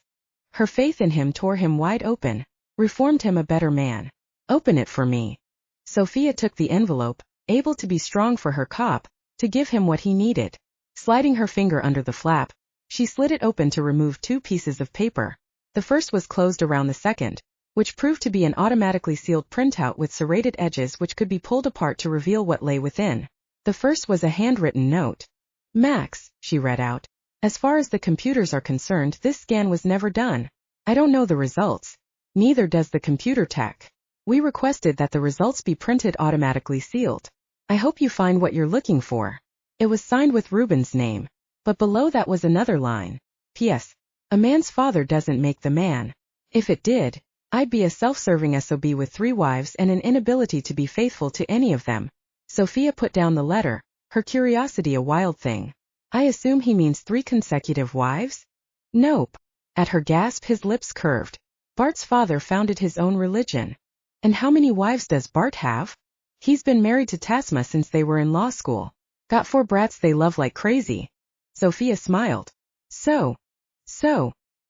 Her faith in him tore him wide open, reformed him a better man. Open it for me. Sophia took the envelope, able to be strong for her cop, to give him what he needed. Sliding her finger under the flap, she slid it open to remove two pieces of paper. The first was closed around the second, which proved to be an automatically sealed printout with serrated edges which could be pulled apart to reveal what lay within. The first was a handwritten note. Max, she read out. As far as the computers are concerned, this scan was never done. I don't know the results. Neither does the computer tech. We requested that the results be printed automatically sealed. I hope you find what you're looking for. It was signed with Ruben's name. But below that was another line. P.S. A man's father doesn't make the man. If it did, I'd be a self-serving SOB with 3 wives and an inability to be faithful to any of them. Sophia put down the letter, her curiosity a wild thing. I assume he means 3 consecutive wives? Nope. At her gasp his lips curved. Bart's father founded his own religion. And how many wives does Bart have? He's been married to Tasma since they were in law school. Got 4 brats they love like crazy. Sophia smiled. So.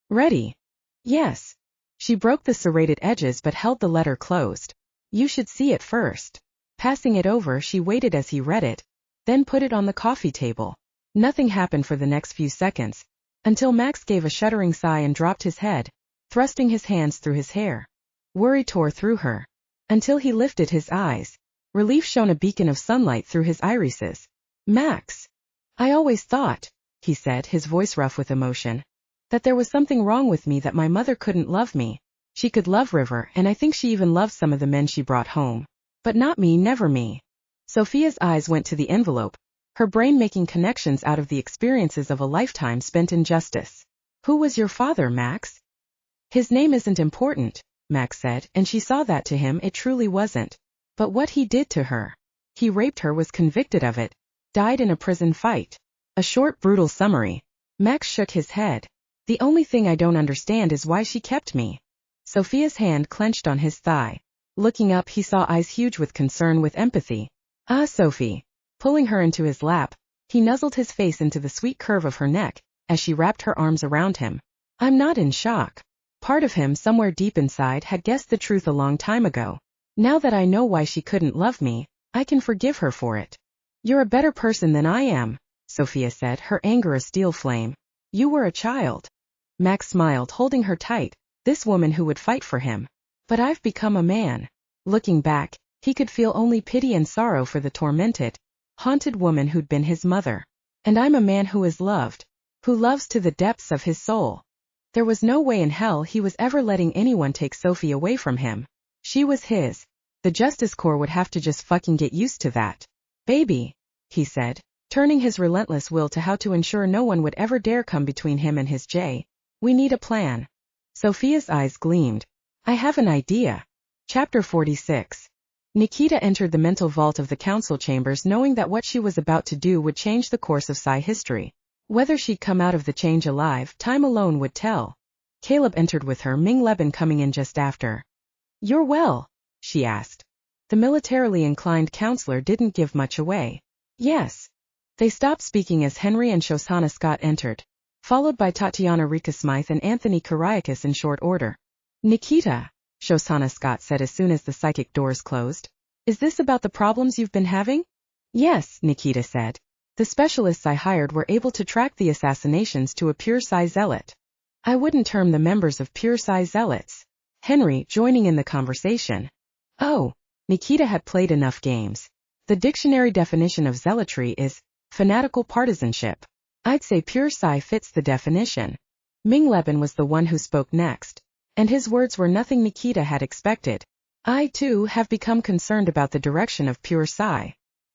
Ready? Yes. She broke the serrated edges but held the letter closed. You should see it first. Passing it over, she waited as he read it, then put it on the coffee table. Nothing happened for the next few seconds, until Max gave a shuddering sigh and dropped his head, thrusting his hands through his hair. Worry tore through her, until he lifted his eyes. Relief shone a beacon of sunlight through his irises. Max, I always thought, he said, his voice rough with emotion, that there was something wrong with me, that my mother couldn't love me. She could love River, and I think she even loved some of the men she brought home. But not me, never me. Sophia's eyes went to the envelope, her brain making connections out of the experiences of a lifetime spent in justice. Who was your father, Max? His name isn't important, Max said, and she saw that to him it truly wasn't. But what he did to her. He raped her, was convicted of it, died in a prison fight. A short, brutal summary. Max shook his head. The only thing I don't understand is why she kept me. Sophia's hand clenched on his thigh. Looking up, he saw eyes huge with concern, with empathy. Ah, Sophie. Pulling her into his lap, he nuzzled his face into the sweet curve of her neck as she wrapped her arms around him. I'm not in shock. Part of him, somewhere deep inside, had guessed the truth a long time ago. Now that I know why she couldn't love me, I can forgive her for it. You're a better person than I am, Sophia said, her anger a steel flame. You were a child. Max smiled, holding her tight, this woman who would fight for him. But I've become a man. Looking back, he could feel only pity and sorrow for the tormented, haunted woman who'd been his mother. And I'm a man who is loved, who loves to the depths of his soul. There was no way in hell he was ever letting anyone take Sophie away from him. She was his. The Justice Corps would have to just fucking get used to that. Baby, he said, turning his relentless will to how to ensure no one would ever dare come between him and his J. We need a plan. Sophia's eyes gleamed. I have an idea. Chapter 46. Nikita entered the mental vault of the council chambers knowing that what she was about to do would change the course of Psy history. Whether she'd come out of the change alive, time alone would tell. Caleb entered with her, Ming Leben coming in just after. You're well? She asked. The militarily inclined counselor didn't give much away. Yes. They stopped speaking as Henry and Shoshana Scott entered, followed by Tatiana Rika Smythe and Anthony Kiriakis in short order. Nikita, Shoshana Scott said as soon as the psychic doors closed. Is this about the problems you've been having? Yes, Nikita said. The specialists I hired were able to track the assassinations to a pure Psy zealot. I wouldn't term the members of pure Psy zealots. Henry, joining in the conversation. Oh, Nikita had played enough games. The dictionary definition of zealotry is fanatical partisanship. I'd say pure Psy fits the definition. Ming Leben was the one who spoke next, and his words were nothing Nikita had expected. I, too, have become concerned about the direction of pure Psy.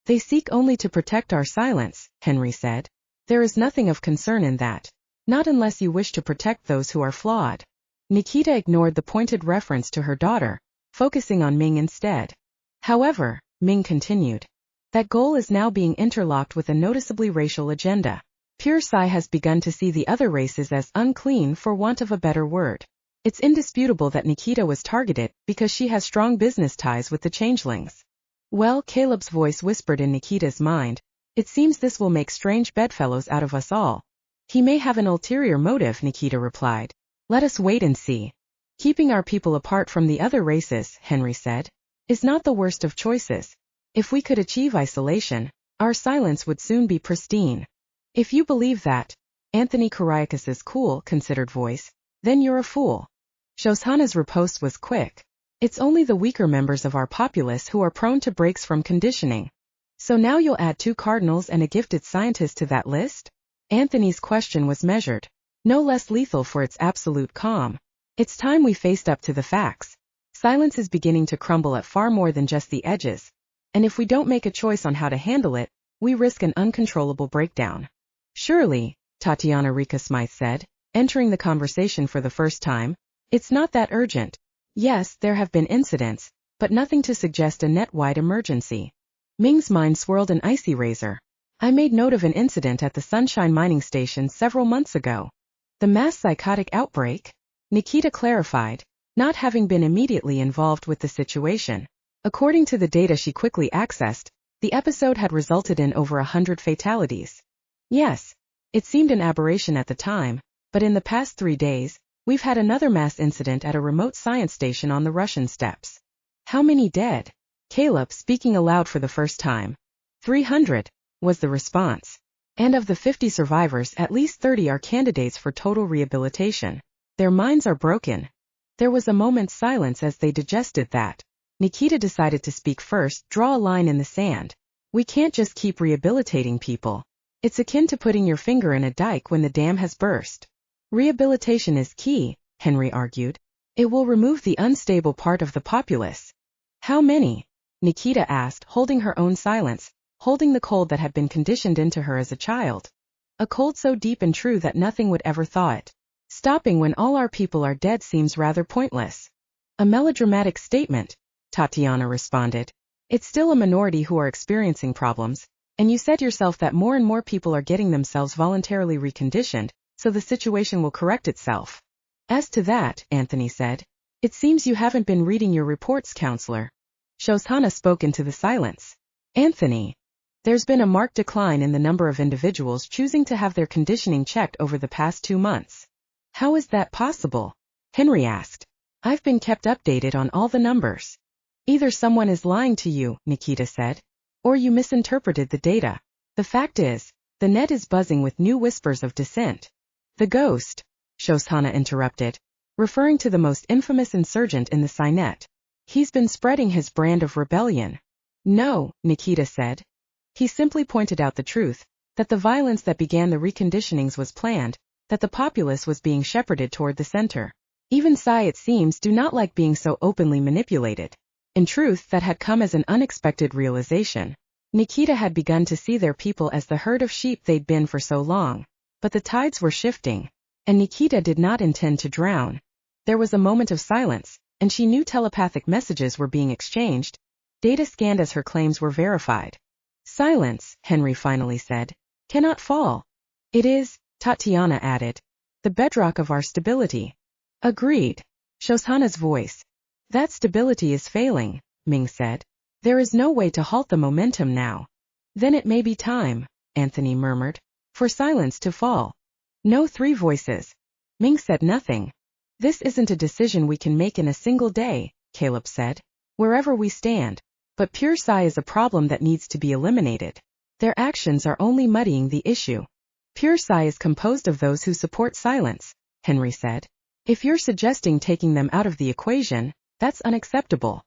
They seek only to protect our silence, Henry said. There is nothing of concern in that. Not unless you wish to protect those who are flawed. Nikita ignored the pointed reference to her daughter, focusing on Ming instead. However, Ming continued, that goal is now being interlocked with a noticeably racial agenda. Pure Psy has begun to see the other races as unclean, for want of a better word. It's indisputable that Nikita was targeted because she has strong business ties with the changelings. Well, Caleb's voice whispered in Nikita's mind, it seems this will make strange bedfellows out of us all. He may have an ulterior motive, Nikita replied. Let us wait and see. Keeping our people apart from the other races, Henry said, is not the worst of choices. If we could achieve isolation, our silence would soon be pristine. If you believe that, Anthony Kiriakis's cool, considered voice, then you're a fool. Shoshana's riposte was quick. It's only the weaker members of our populace who are prone to breaks from conditioning. So now you'll add 2 cardinals and a gifted scientist to that list? Anthony's question was measured, no less lethal for its absolute calm. It's time we faced up to the facts. Silence is beginning to crumble at far more than just the edges. And if we don't make a choice on how to handle it, we risk an uncontrollable breakdown. Surely, Tatiana Rika Smythe said, entering the conversation for the first time, it's not that urgent. Yes, there have been incidents, but nothing to suggest a net-wide emergency. Ming's mind swirled an icy razor. I made note of an incident at the Sunshine Mining Station several months ago. The mass psychotic outbreak? Nikita clarified, not having been immediately involved with the situation. According to the data she quickly accessed, the episode had resulted in over 100 fatalities. Yes, it seemed an aberration at the time, but in the past 3 days, we've had another mass incident at a remote science station on the Russian steppes. How many dead? Caleb, speaking aloud for the first time. 300, was the response. And of the 50 survivors, at least 30 are candidates for total rehabilitation. Their minds are broken. There was a moment's silence as they digested that. Nikita decided to speak first, draw a line in the sand. We can't just keep rehabilitating people. It's akin to putting your finger in a dike when the dam has burst. Rehabilitation is key, Henry argued. It will remove the unstable part of the populace. How many? Nikita asked, holding her own silence, holding the cold that had been conditioned into her as a child. A cold so deep and true that nothing would ever thaw it. Stopping when all our people are dead seems rather pointless. A melodramatic statement, Tatiana responded. It's still a minority who are experiencing problems, and you said yourself that more and more people are getting themselves voluntarily reconditioned, so the situation will correct itself. As to that, Anthony said, It seems you haven't been reading your reports, counselor. Shoshana spoke into the silence. Anthony. There's been a marked decline in the number of individuals choosing to have their conditioning checked over the past 2 months. How is that possible? Henry asked. I've been kept updated on all the numbers. Either someone is lying to you, Nikita said, or you misinterpreted the data. The fact is, the net is buzzing with new whispers of dissent. The ghost, Shoshana interrupted, referring to the most infamous insurgent in the Signet. He's been spreading his brand of rebellion. No, Nikita said. He simply pointed out the truth, that the violence that began the reconditionings was planned, that the populace was being shepherded toward the center. Even Psy, it seems, do not like being so openly manipulated. In truth, that had come as an unexpected realization. Nikita had begun to see their people as the herd of sheep they'd been for so long. But the tides were shifting, and Nikita did not intend to drown. There was a moment of silence, and she knew telepathic messages were being exchanged, data scanned as her claims were verified. Silence, Henry finally said, cannot fall. It is, Tatiana added, the bedrock of our stability. Agreed. Shoshana's voice. That stability is failing, Ming said. There is no way to halt the momentum now. Then it may be time, Anthony murmured, for silence to fall. No, 3 voices. Ming said nothing. This isn't a decision we can make in a single day, Caleb said. Wherever we stand. But pure Psy is a problem that needs to be eliminated. Their actions are only muddying the issue. Pure Psy is composed of those who support silence, Henry said. If you're suggesting taking them out of the equation, that's unacceptable.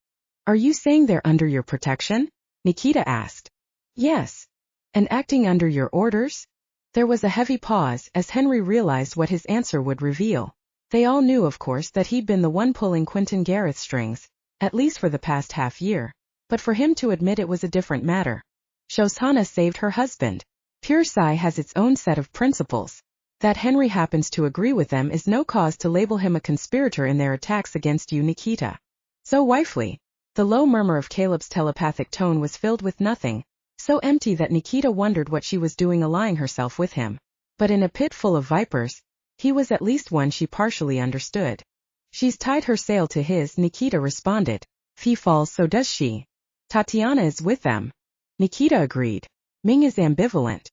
Are you saying they're under your protection? Nikita asked. Yes. And acting under your orders? There was a heavy pause as Henry realized what his answer would reveal. They all knew, of course, that he'd been the one pulling Quentin Gareth's strings, at least for the past half year. But for him to admit it was a different matter. Shoshana saved her husband. Pure Psy has its own set of principles. That Henry happens to agree with them is no cause to label him a conspirator in their attacks against you, Nikita. So wifely. The low murmur of Caleb's telepathic tone was filled with nothing, so empty that Nikita wondered what she was doing allying herself with him. But in a pit full of vipers, he was at least one she partially understood. She's tied her sail to his, Nikita responded. If he falls, so does she. Tatiana is with them. Nikita agreed. Ming is ambivalent.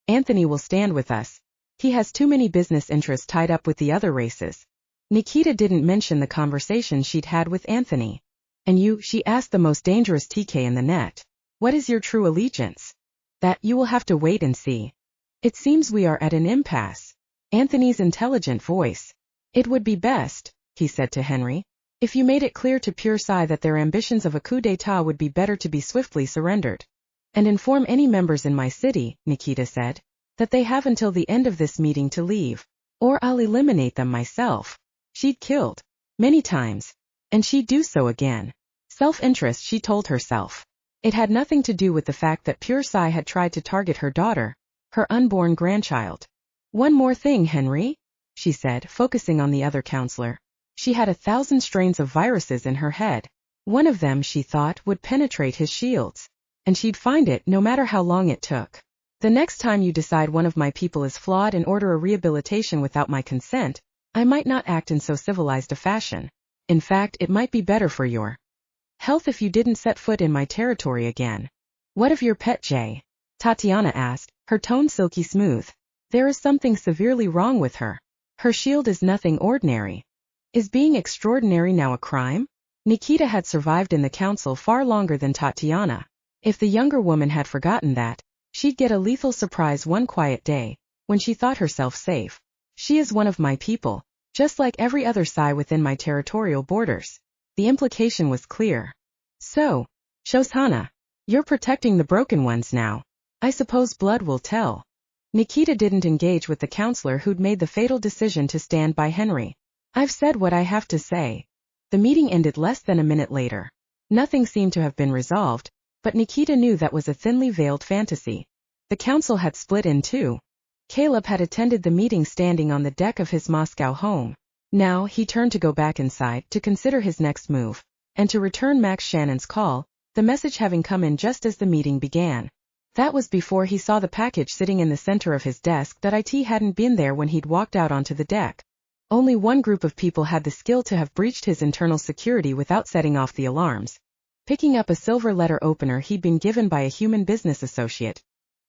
Anthony will stand with us. He has too many business interests tied up with the other races. Nikita didn't mention the conversation she'd had with Anthony. And you, she asked the most dangerous TK in the net. What is your true allegiance? That you will have to wait and see. It seems we are at an impasse. Anthony's intelligent voice. It would be best, he said to Henry, if you made it clear to Pure Psy that their ambitions of a coup d'etat would be better to be swiftly surrendered. And inform any members in my city, Nikita said, that they have until the end of this meeting to leave, or I'll eliminate them myself. She'd killed. Many times. And she'd do so again. Self-interest, she told herself. It had nothing to do with the fact that Pure Psy had tried to target her daughter, her unborn grandchild. One more thing, Henry, she said, focusing on the other counselor. She had 1,000 strains of viruses in her head. One of them, she thought, would penetrate his shields. And she'd find it no matter how long it took. The next time you decide one of my people is flawed and order a rehabilitation without my consent, I might not act in so civilized a fashion. In fact, it might be better for your health if you didn't set foot in my territory again. What of your pet Jay? Tatiana asked, her tone silky smooth. There is something severely wrong with her. Her shield is nothing ordinary. Is being extraordinary now a crime? Nikita had survived in the council far longer than Tatiana. If the younger woman had forgotten that, she'd get a lethal surprise one quiet day, when she thought herself safe. She is one of my people, just like every other Psy within my territorial borders. The implication was clear. So, Shoshana, you're protecting the broken ones now. I suppose blood will tell. Nikita didn't engage with the counselor who'd made the fatal decision to stand by Henry. I've said what I have to say. The meeting ended less than a minute later. Nothing seemed to have been resolved, but Nikita knew that was a thinly veiled fantasy. The council had split in two. Caleb had attended the meeting standing on the deck of his Moscow home. Now he turned to go back inside to consider his next move, and to return Max Shannon's call, the message having come in just as the meeting began. That was before he saw the package sitting in the center of his desk that it hadn't been there when he'd walked out onto the deck. Only one group of people had the skill to have breached his internal security without setting off the alarms. Picking up a silver letter opener he'd been given by a human business associate,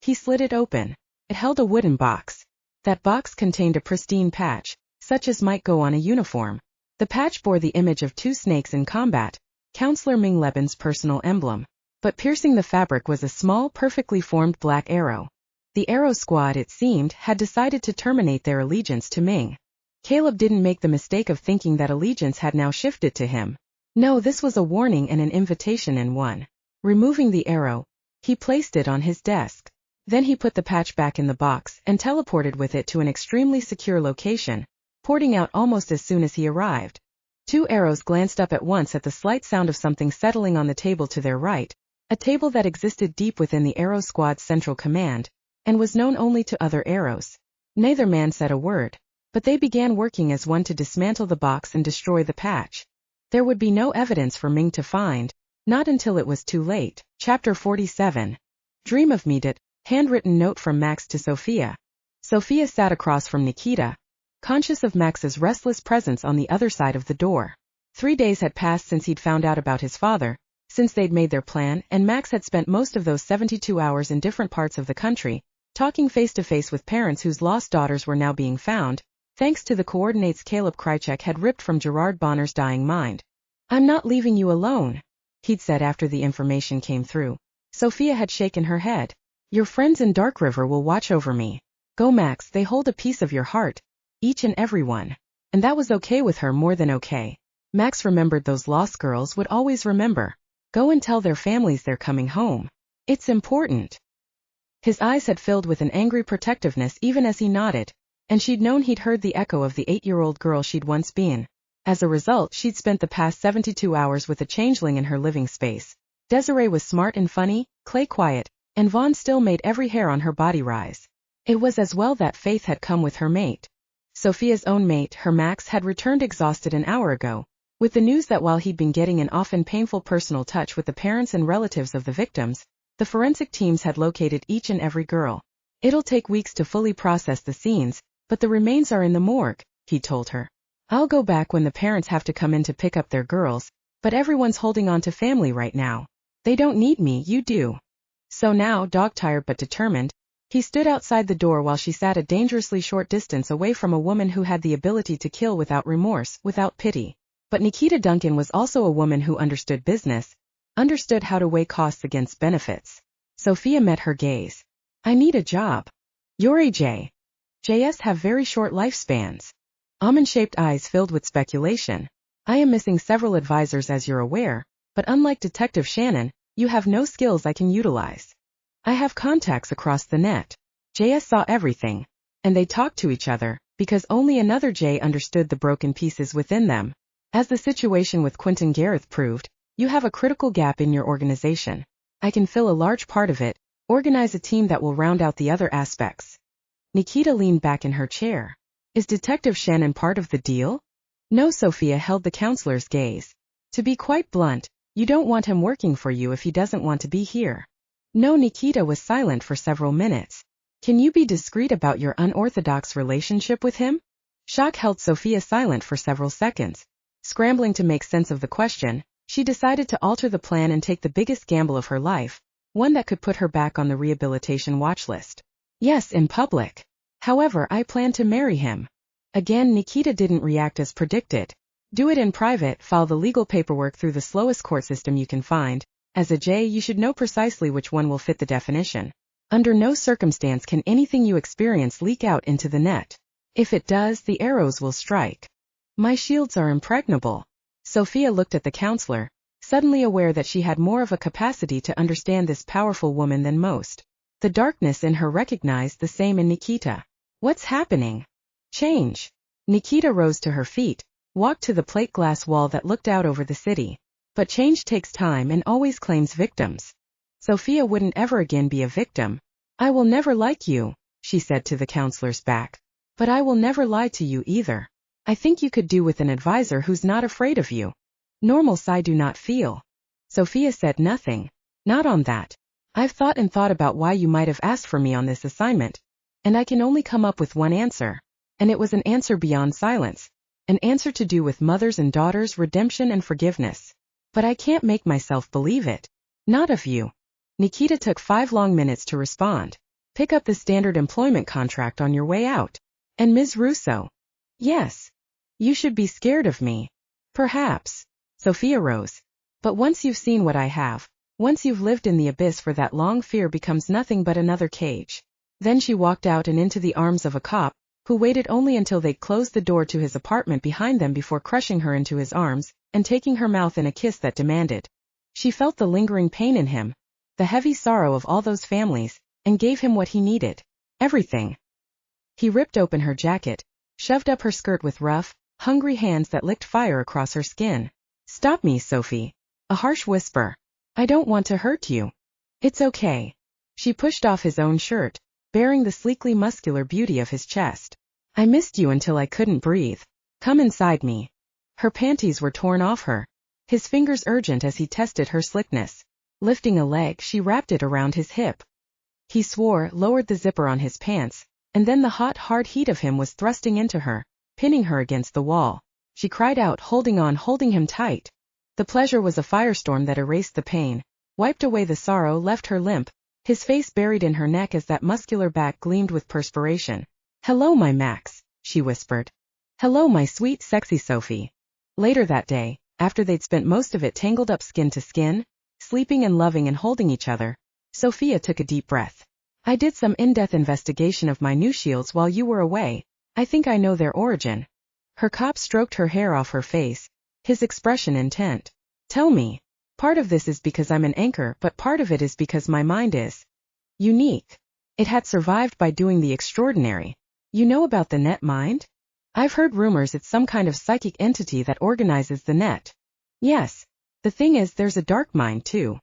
he slid it open. It held a wooden box. That box contained a pristine patch, such as might go on a uniform. The patch bore the image of two snakes in combat, Counselor Ming Leban's personal emblem. But piercing the fabric was a small, perfectly formed black arrow. The Arrow Squad, it seemed, had decided to terminate their allegiance to Ming. Caleb didn't make the mistake of thinking that allegiance had now shifted to him. No, this was a warning and an invitation in one. Removing the arrow, he placed it on his desk. Then he put the patch back in the box and teleported with it to an extremely secure location, porting out almost as soon as he arrived. Two arrows glanced up at once at the slight sound of something settling on the table to their right, a table that existed deep within the Arrow Squad's central command, and was known only to other arrows. Neither man said a word, but they began working as one to dismantle the box and destroy the patch. There would be no evidence for Ming to find, not until it was too late. Chapter 47. Dream of me. Handwritten note from Max to Sophia. Sophia sat across from Nikita, conscious of Max's restless presence on the other side of the door. 3 days had passed since he'd found out about his father, since they'd made their plan, and Max had spent most of those 72 hours in different parts of the country, talking face-to-face with parents whose lost daughters were now being found, thanks to the coordinates Caleb Krychek had ripped from Gerard Bonner's dying mind. "I'm not leaving you alone," he'd said after the information came through. Sophia had shaken her head. "Your friends in Dark River will watch over me. Go, Max, they hold a piece of your heart, each and every one." And that was okay with her, more than okay. Max remembered those lost girls would always remember. Go and tell their families they're coming home. It's important. His eyes had filled with an angry protectiveness even as he nodded, and she'd known he'd heard the echo of the 8-year-old girl she'd once been. As a result, she'd spent the past 72 hours with a changeling in her living space. Desiree was smart and funny, Clay quiet, and Vaughn still made every hair on her body rise. It was as well that Faith had come with her mate. Sophia's own mate, her Max, had returned exhausted an hour ago, with the news that while he'd been getting an often painful personal touch with the parents and relatives of the victims, the forensic teams had located each and every girl. "It'll take weeks to fully process the scenes, but the remains are in the morgue," he told her. "I'll go back when the parents have to come in to pick up their girls, but everyone's holding on to family right now. They don't need me, you do." So now, dog-tired but determined, he stood outside the door while she sat a dangerously short distance away from a woman who had the ability to kill without remorse, without pity. But Nikita Duncan was also a woman who understood business, understood how to weigh costs against benefits. Sophia met her gaze. "I need a job." "You're a J. JS have very short lifespans." Almond-shaped eyes filled with speculation. "I am missing several advisors, as you're aware, but unlike Detective Shannon, you have no skills I can utilize. I have contacts across the net." JS saw everything, and they talked to each other, because only another J understood the broken pieces within them. As the situation with Quentin Gareth proved, you have a critical gap in your organization. I can fill a large part of it, organize a team that will round out the other aspects. Nikita leaned back in her chair. "Is Detective Shannon part of the deal?" "No." Sophia held the counselor's gaze. "To be quite blunt, you don't want him working for you if he doesn't want to be here." "No." Nikita was silent for several minutes. "Can you be discreet about your unorthodox relationship with him?" Shock held Sophia silent for several seconds. Scrambling to make sense of the question, she decided to alter the plan and take the biggest gamble of her life, one that could put her back on the rehabilitation watch list. "Yes, in public. However, I plan to marry him." Again, Nikita didn't react as predicted. "Do it in private, file the legal paperwork through the slowest court system you can find. As a J, you should know precisely which one will fit the definition. Under no circumstance can anything you experience leak out into the net. If it does, the arrows will strike. My shields are impregnable." Sophia looked at the counselor, suddenly aware that she had more of a capacity to understand this powerful woman than most. The darkness in her recognized the same in Nikita. "What's happening?" "Change." Nikita rose to her feet, walked to the plate glass wall that looked out over the city. "But change takes time and always claims victims. Sophia wouldn't ever again be a victim." "I will never like you," she said to the counselor's back. "But I will never lie to you either. I think you could do with an advisor who's not afraid of you." "Normals I do not feel." Sophia said nothing. "Not on that. I've thought and thought about why you might have asked for me on this assignment, and I can only come up with one answer. And it was an answer beyond silence. An answer to do with mothers and daughters, redemption and forgiveness. But I can't make myself believe it. Not of you. Nikita took 5 long minutes to respond. Pick up the standard employment contract on your way out. And Ms. Russo. Yes. You should be scared of me. Perhaps. Sophia rose. But once you've seen what I have, once you've lived in the abyss for that long, fear becomes nothing but another cage. Then she walked out and into the arms of a cop, who waited only until they'd closed the door to his apartment behind them before crushing her into his arms, and taking her mouth in a kiss that demanded. She felt the lingering pain in him, the heavy sorrow of all those families, and gave him what he needed. Everything. He ripped open her jacket, shoved up her skirt with rough, hungry hands that licked fire across her skin. Stop me, Sophie. A harsh whisper. I don't want to hurt you. It's okay. She pushed off his own shirt, bearing the sleekly muscular beauty of his chest. I missed you until I couldn't breathe. Come inside me. Her panties were torn off her. His fingers urgent as he tested her slickness. Lifting a leg, she wrapped it around his hip. He swore, lowered the zipper on his pants, and then the hot, hard heat of him was thrusting into her, pinning her against the wall. She cried out, holding on, holding him tight. The pleasure was a firestorm that erased the pain, wiped away the sorrow, left her limp, his face buried in her neck as that muscular back gleamed with perspiration. Hello, my Max, she whispered. Hello, my sweet, sexy Sophie. Later that day, after they'd spent most of it tangled up skin to skin, sleeping and loving and holding each other, Sophia took a deep breath. I did some in-depth investigation of my new shields while you were away. I think I know their origin. Her cop stroked her hair off her face, his expression intent. Tell me. Part of this is because I'm an anchor, but part of it is because my mind is unique. It had survived by doing the extraordinary. You know about the net mind? I've heard rumors it's some kind of psychic entity that organizes the net. Yes. The thing is, there's a dark mind too.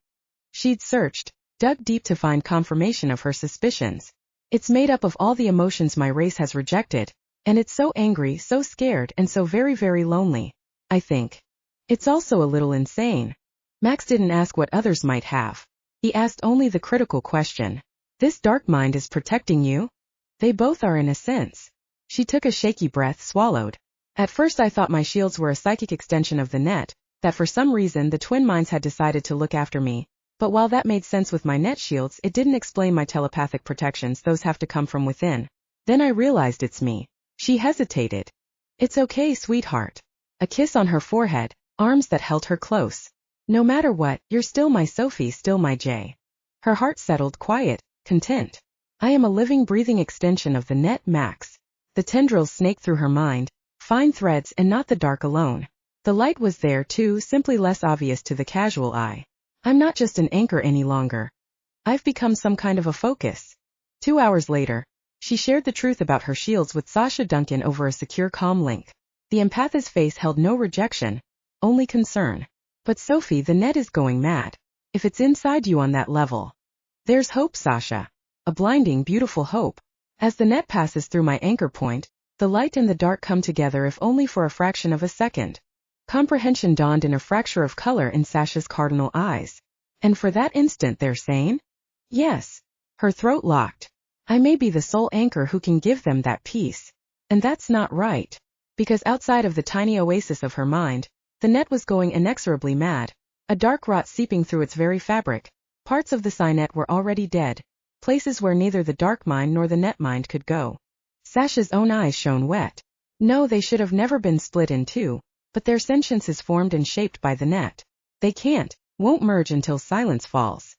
She'd searched, dug deep to find confirmation of her suspicions. It's made up of all the emotions my race has rejected, and it's so angry, so scared, and so very, very lonely, I think. It's also a little insane. Max didn't ask what others might have. He asked only the critical question. This dark mind is protecting you? They both are in a sense. She took a shaky breath, swallowed. At first I thought my shields were a psychic extension of the net, that for some reason the twin minds had decided to look after me. But while that made sense with my net shields, it didn't explain my telepathic protections. Those have to come from within. Then I realized it's me. She hesitated. It's okay, sweetheart. A kiss on her forehead, arms that held her close. No matter what, you're still my Sophie, still my Jay. Her heart settled, quiet, content. I am a living, breathing extension of the net, Max. The tendrils snaked through her mind, fine threads, and not the dark alone. The light was there too, simply less obvious to the casual eye. I'm not just an anchor any longer. I've become some kind of a focus. 2 hours later, she shared the truth about her shields with Sasha Duncan over a secure comm link. The empath's face held no rejection, only concern. But Sophie, the net is going mad. If it's inside you on that level. There's hope, Sasha. A blinding, beautiful hope. As the net passes through my anchor point, the light and the dark come together, if only for a fraction of a second. Comprehension dawned in a fracture of color in Sasha's cardinal eyes. And for that instant they're sane? Yes. Her throat locked. I may be the sole anchor who can give them that peace. And that's not right. Because outside of the tiny oasis of her mind, the net was going inexorably mad, a dark rot seeping through its very fabric. Parts of the Psynet were already dead, places where neither the dark mind nor the net mind could go. Sasha's own eyes shone wet. No, they should have never been split in two, but their sentience is formed and shaped by the net. They won't merge until silence falls.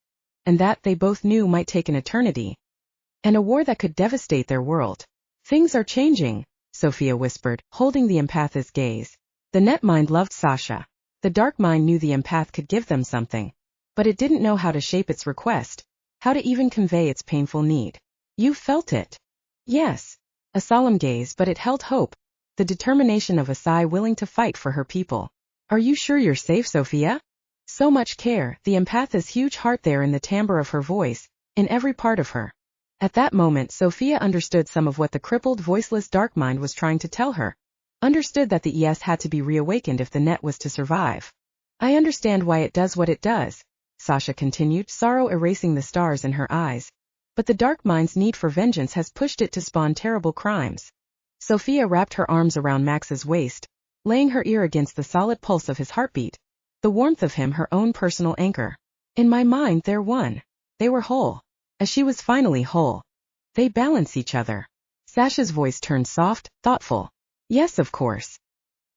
And that, they both knew, might take an eternity. And a war that could devastate their world. Things are changing, Sophia whispered, holding the empath's gaze. The net mind loved Sasha. The dark mind knew the empath could give them something. But it didn't know how to shape its request, how to even convey its painful need. You felt it. Yes. A solemn gaze, but it held hope, the determination of a Psy willing to fight for her people. Are you sure you're safe, Sophia? So much care, the empath's huge heart there in the timbre of her voice, in every part of her. At that moment Sophia understood some of what the crippled, voiceless dark mind was trying to tell her. Understood that the ES had to be reawakened if the net was to survive. I understand why it does what it does, Sasha continued, sorrow erasing the stars in her eyes. But the dark mind's need for vengeance has pushed it to spawn terrible crimes. Sophia wrapped her arms around Max's waist, laying her ear against the solid pulse of his heartbeat. The warmth of him, her own personal anchor. In my mind they're one. They were whole. As she was finally whole. They balance each other. Sasha's voice turned soft, thoughtful. Yes, of course.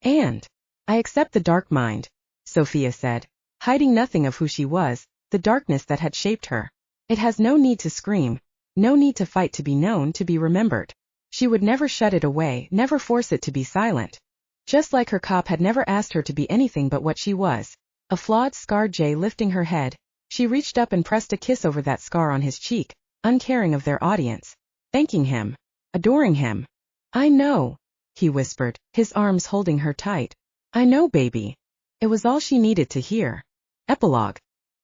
And I accept the dark mind, Sophia said, hiding nothing of who she was, the darkness that had shaped her. It has no need to scream, no need to fight to be known, to be remembered. She would never shut it away, never force it to be silent. Just like her cop had never asked her to be anything but what she was. A flawed, scarred Jay. Lifting her head, she reached up and pressed a kiss over that scar on his cheek, uncaring of their audience. Thanking him. Adoring him. I know, he whispered, his arms holding her tight. I know, baby. It was all she needed to hear. Epilogue.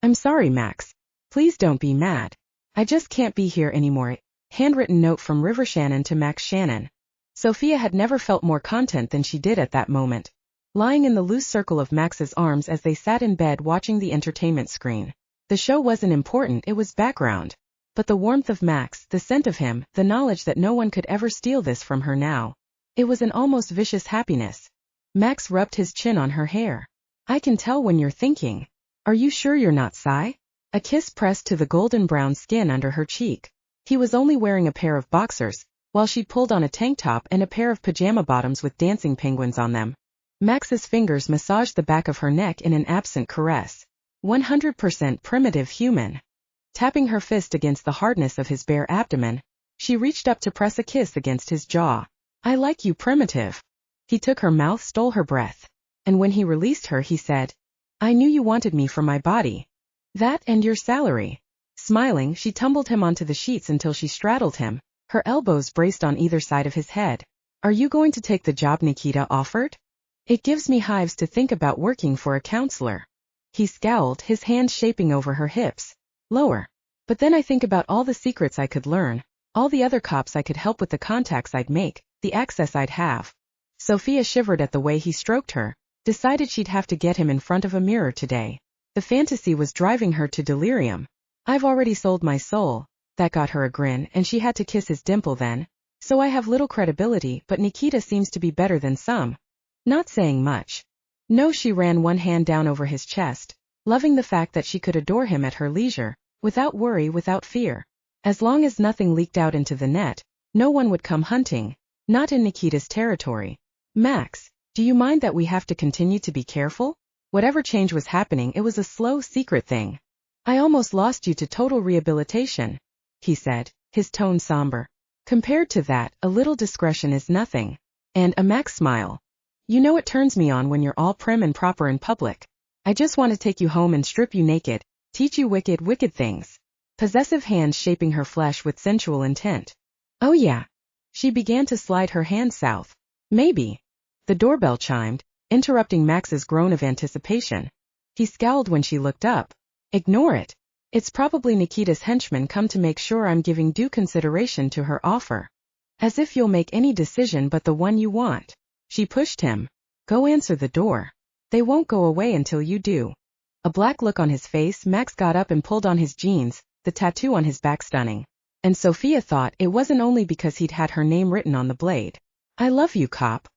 I'm sorry, Max. Please don't be mad. I just can't be here anymore. Handwritten note from River Shannon to Max Shannon. Sophia had never felt more content than she did at that moment. Lying in the loose circle of Max's arms as they sat in bed watching the entertainment screen. The show wasn't important, it was background. But the warmth of Max, the scent of him, the knowledge that no one could ever steal this from her now. It was an almost vicious happiness. Max rubbed his chin on her hair. I can tell when you're thinking. Are you sure you're not Psy? A kiss pressed to the golden brown skin under her cheek. He was only wearing a pair of boxers, while she pulled on a tank top and a pair of pajama bottoms with dancing penguins on them. Max's fingers massaged the back of her neck in an absent caress. 100% primitive human. Tapping her fist against the hardness of his bare abdomen, she reached up to press a kiss against his jaw. I like you, primitive. He took her mouth, stole her breath. And when he released her, he said, I knew you wanted me for my body. That and your salary. Smiling, she tumbled him onto the sheets until she straddled him, her elbows braced on either side of his head. Are you going to take the job Nikita offered? It gives me hives to think about working for a counselor. He scowled, his hands shaping over her hips. Lower. But then I think about all the secrets I could learn, all the other cops I could help with, the contacts I'd make, the access I'd have. Sophia shivered at the way he stroked her, decided she'd have to get him in front of a mirror today. The fantasy was driving her to delirium. I've already sold my soul. That got her a grin, and she had to kiss his dimple then. So I have little credibility, but Nikita seems to be better than some. Not saying much. No, she ran one hand down over his chest, loving the fact that she could adore him at her leisure, without worry, without fear. As long as nothing leaked out into the net, no one would come hunting, not in Nikita's territory. Max, do you mind that we have to continue to be careful? Whatever change was happening, it was a slow, secret thing. I almost lost you to total rehabilitation, he said, his tone somber. Compared to that, a little discretion is nothing. And a Max smile. You know it turns me on when you're all prim and proper in public. I just want to take you home and strip you naked, teach you wicked, wicked things. Possessive hands shaping her flesh with sensual intent. Oh yeah. She began to slide her hand south. Maybe. The doorbell chimed, interrupting Max's groan of anticipation. He scowled when she looked up. Ignore it. It's probably Nikita's henchman come to make sure I'm giving due consideration to her offer. As if you'll make any decision but the one you want. She pushed him. Go answer the door. They won't go away until you do. A black look on his face, Max got up and pulled on his jeans, the tattoo on his back stunning. And Sophia thought it wasn't only because he'd had her name written on the blade. I love you, cop.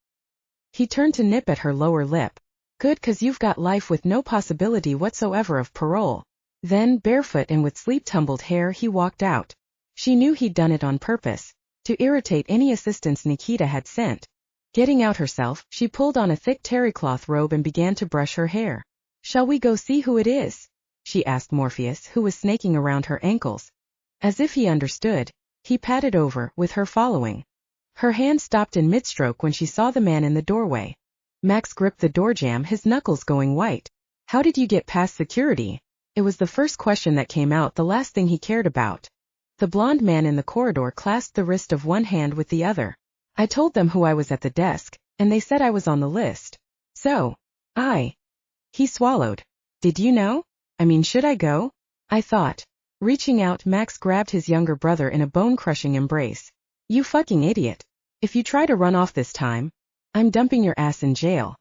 He turned to nip at her lower lip. Good, 'cause you've got life with no possibility whatsoever of parole. Then, barefoot and with sleep-tumbled hair, he walked out. She knew he'd done it on purpose, to irritate any assistance Nikita had sent. Getting out herself, she pulled on a thick terrycloth robe and began to brush her hair. Shall we go see who it is? She asked Morpheus, who was snaking around her ankles. As if he understood, he padded over, with her following. Her hand stopped in mid-stroke when she saw the man in the doorway. Max gripped the door jamb, his knuckles going white. How did you get past security? It was the first question that came out, the last thing he cared about. The blonde man in the corridor clasped the wrist of one hand with the other. I told them who I was at the desk, and they said I was on the list. So, He swallowed. Did you know? I mean, should I go? I thought. Reaching out, Max grabbed his younger brother in a bone-crushing embrace. You fucking idiot. If you try to run off this time, I'm dumping your ass in jail.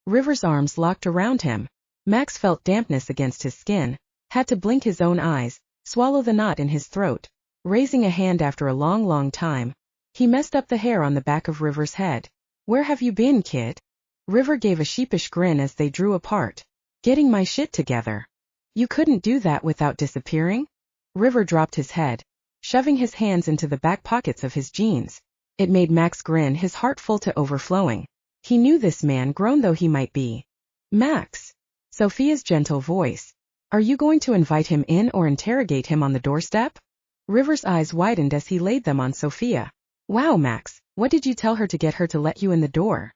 River's arms locked around him. Max felt dampness against his skin, had to blink his own eyes, swallow the knot in his throat. Raising a hand after a long, long time, He messed up the hair on the back of River's head. Where have you been, kid? River gave a sheepish grin as they drew apart. Getting my shit together. You couldn't do that without disappearing? River dropped his head, shoving his hands into the back pockets of his jeans. It made Max grin, his heart full to overflowing. He knew this man, grown though he might be. Max. Sophia's gentle voice. Are you going to invite him in or interrogate him on the doorstep? River's eyes widened as he laid them on Sophia. Wow, Max, what did you tell her to get her to let you in the door?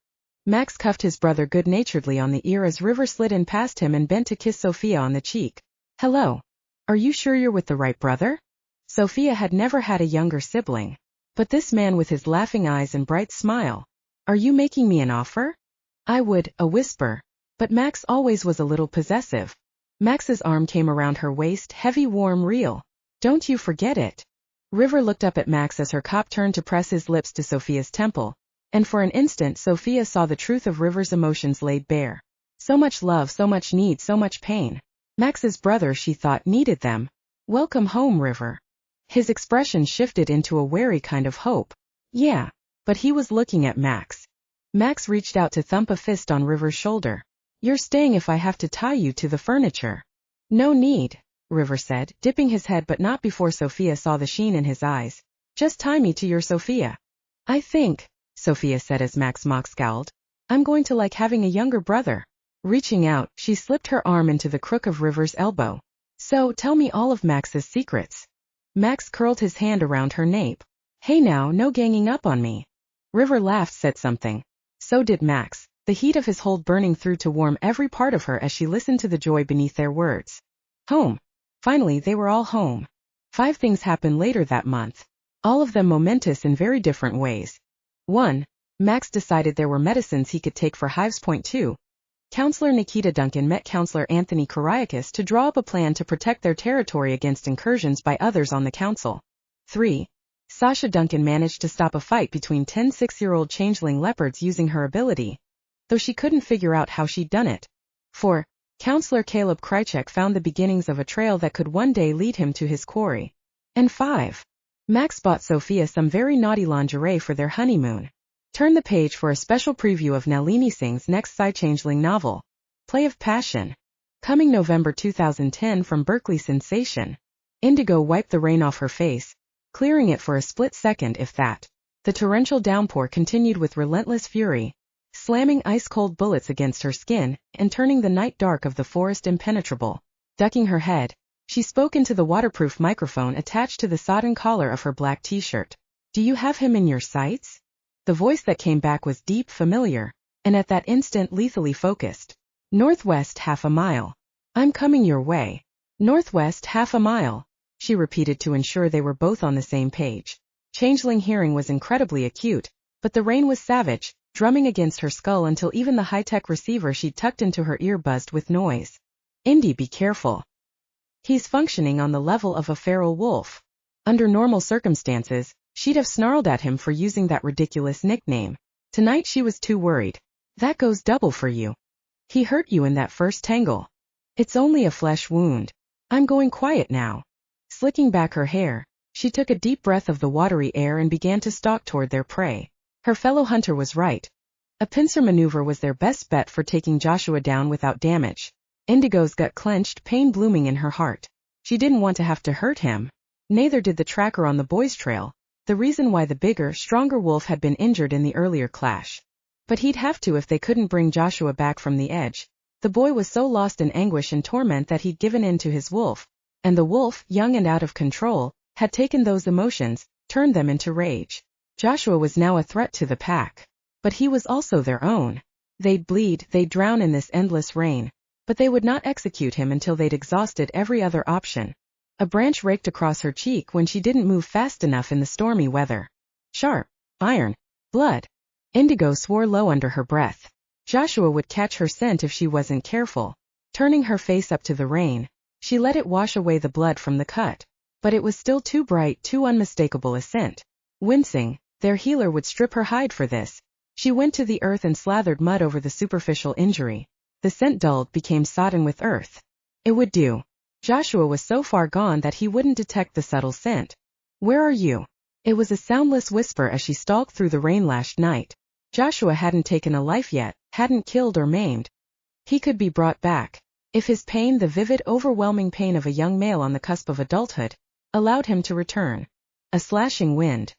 Max cuffed his brother good-naturedly on the ear as River slid in past him and bent to kiss Sophia on the cheek. Hello. Are you sure you're with the right brother? Sophia had never had a younger sibling. But this man with his laughing eyes and bright smile. Are you making me an offer? I would, a whisper. But Max always was a little possessive. Max's arm came around her waist, heavy, warm, real. Don't you forget it. River looked up at Max as her cop turned to press his lips to Sophia's temple. And for an instant Sophia saw the truth of River's emotions laid bare. So much love, so much need, so much pain. Max's brother, she thought, needed them. Welcome home, River. His expression shifted into a wary kind of hope. Yeah, but he was looking at Max. Max reached out to thump a fist on River's shoulder. You're staying if I have to tie you to the furniture. No need, River said, dipping his head but not before Sophia saw the sheen in his eyes. Just tie me to your Sophia. I think, Sophia said as Max mock scowled, I'm going to like having a younger brother. Reaching out, she slipped her arm into the crook of River's elbow. So, tell me all of Max's secrets. Max curled his hand around her nape. Hey now, no ganging up on me. River laughed, said something. So did Max, the heat of his hold burning through to warm every part of her as she listened to the joy beneath their words. Home. Finally, they were all home. 5 things happened later that month. All of them momentous in very different ways. 1. Max decided there were medicines he could take for hives. 2. Counselor Nikita Duncan met Counselor Anthony Kyriakis to draw up a plan to protect their territory against incursions by others on the council. 3. Sasha Duncan managed to stop a fight between 10 6-year-old changeling leopards using her ability, though she couldn't figure out how she'd done it. 4. Counselor Caleb Krychek found the beginnings of a trail that could one day lead him to his quarry. And 5. Max bought Sophia some very naughty lingerie for their honeymoon. Turn the page for a special preview of Nalini Singh's next sci-changeling novel, Play of Passion. Coming November 2010 from Berkeley Sensation. Indigo wiped the rain off her face, clearing it for a split second if that. The torrential downpour continued with relentless fury, slamming ice-cold bullets against her skin and turning the night dark of the forest impenetrable. Ducking her head, she spoke into the waterproof microphone attached to the sodden collar of her black t-shirt. Do you have him in your sights? The voice that came back was deep, familiar, and at that instant lethally focused. Northwest half a mile. I'm coming your way. Northwest half a mile, she repeated to ensure they were both on the same page. Changeling hearing was incredibly acute, but the rain was savage, drumming against her skull until even the high-tech receiver she'd tucked into her ear buzzed with noise. Indy, be careful. He's functioning on the level of a feral wolf. Under normal circumstances, she'd have snarled at him for using that ridiculous nickname. Tonight she was too worried. That goes double for you. He hurt you in that first tangle. It's only a flesh wound. I'm going quiet now. Slicking back her hair, she took a deep breath of the watery air and began to stalk toward their prey. Her fellow hunter was right. A pincer maneuver was their best bet for taking Joshua down without damage. Indigo's gut clenched, pain blooming in her heart. She didn't want to have to hurt him. Neither did the tracker on the boys' trail, the reason why the bigger, stronger wolf had been injured in the earlier clash. But he'd have to if they couldn't bring Joshua back from the edge. The boy was so lost in anguish and torment that he'd given in to his wolf, and the wolf, young and out of control, had taken those emotions, turned them into rage. Joshua was now a threat to the pack. But he was also their own. They'd bleed, they'd drown in this endless rain, but they would not execute him until they'd exhausted every other option. A branch raked across her cheek when she didn't move fast enough in the stormy weather. Sharp, iron, blood. Indigo swore low under her breath. Joshua would catch her scent if she wasn't careful. Turning her face up to the rain, she let it wash away the blood from the cut. But it was still too bright, too unmistakable a scent. Wincing, their healer would strip her hide for this. She went to the earth and slathered mud over the superficial injury. The scent dulled, became sodden with earth. It would do. Joshua was so far gone that he wouldn't detect the subtle scent. Where are you? It was a soundless whisper as she stalked through the rain-lashed night. Joshua hadn't taken a life yet, hadn't killed or maimed. He could be brought back. If his pain, the vivid, overwhelming pain of a young male on the cusp of adulthood, allowed him to return. A slashing wind,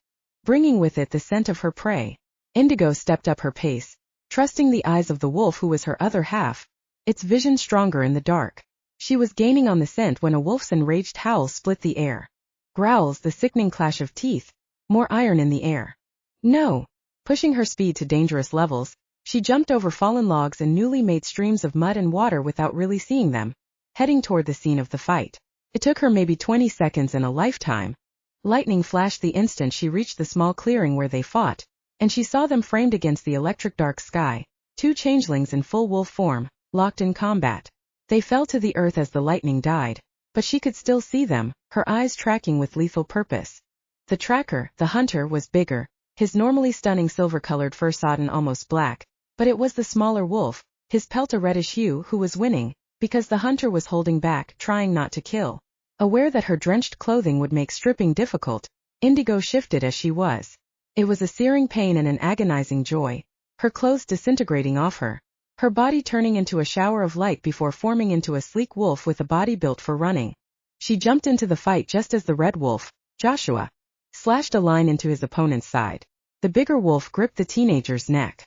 bringing with it the scent of her prey. Indigo stepped up her pace, trusting the eyes of the wolf who was her other half, its vision stronger in the dark. She was gaining on the scent when a wolf's enraged howl split the air. Growls, the sickening clash of teeth, more iron in the air. No! Pushing her speed to dangerous levels, she jumped over fallen logs and newly made streams of mud and water without really seeing them, heading toward the scene of the fight. It took her maybe 20 seconds in a lifetime. Lightning flashed the instant she reached the small clearing where they fought, and she saw them framed against the electric dark sky, two changelings in full wolf form, locked in combat. They fell to the earth as the lightning died, but she could still see them, her eyes tracking with lethal purpose. The tracker, the hunter, was bigger, his normally stunning silver-colored fur sodden almost black, but it was the smaller wolf, his pelt a reddish hue, who was winning, because the hunter was holding back, trying not to kill. Aware that her drenched clothing would make stripping difficult, Indigo shifted as she was. It was a searing pain and an agonizing joy, her clothes disintegrating off her, her body turning into a shower of light before forming into a sleek wolf with a body built for running. She jumped into the fight just as the red wolf, Joshua, slashed a line into his opponent's side. The bigger wolf gripped the teenager's neck.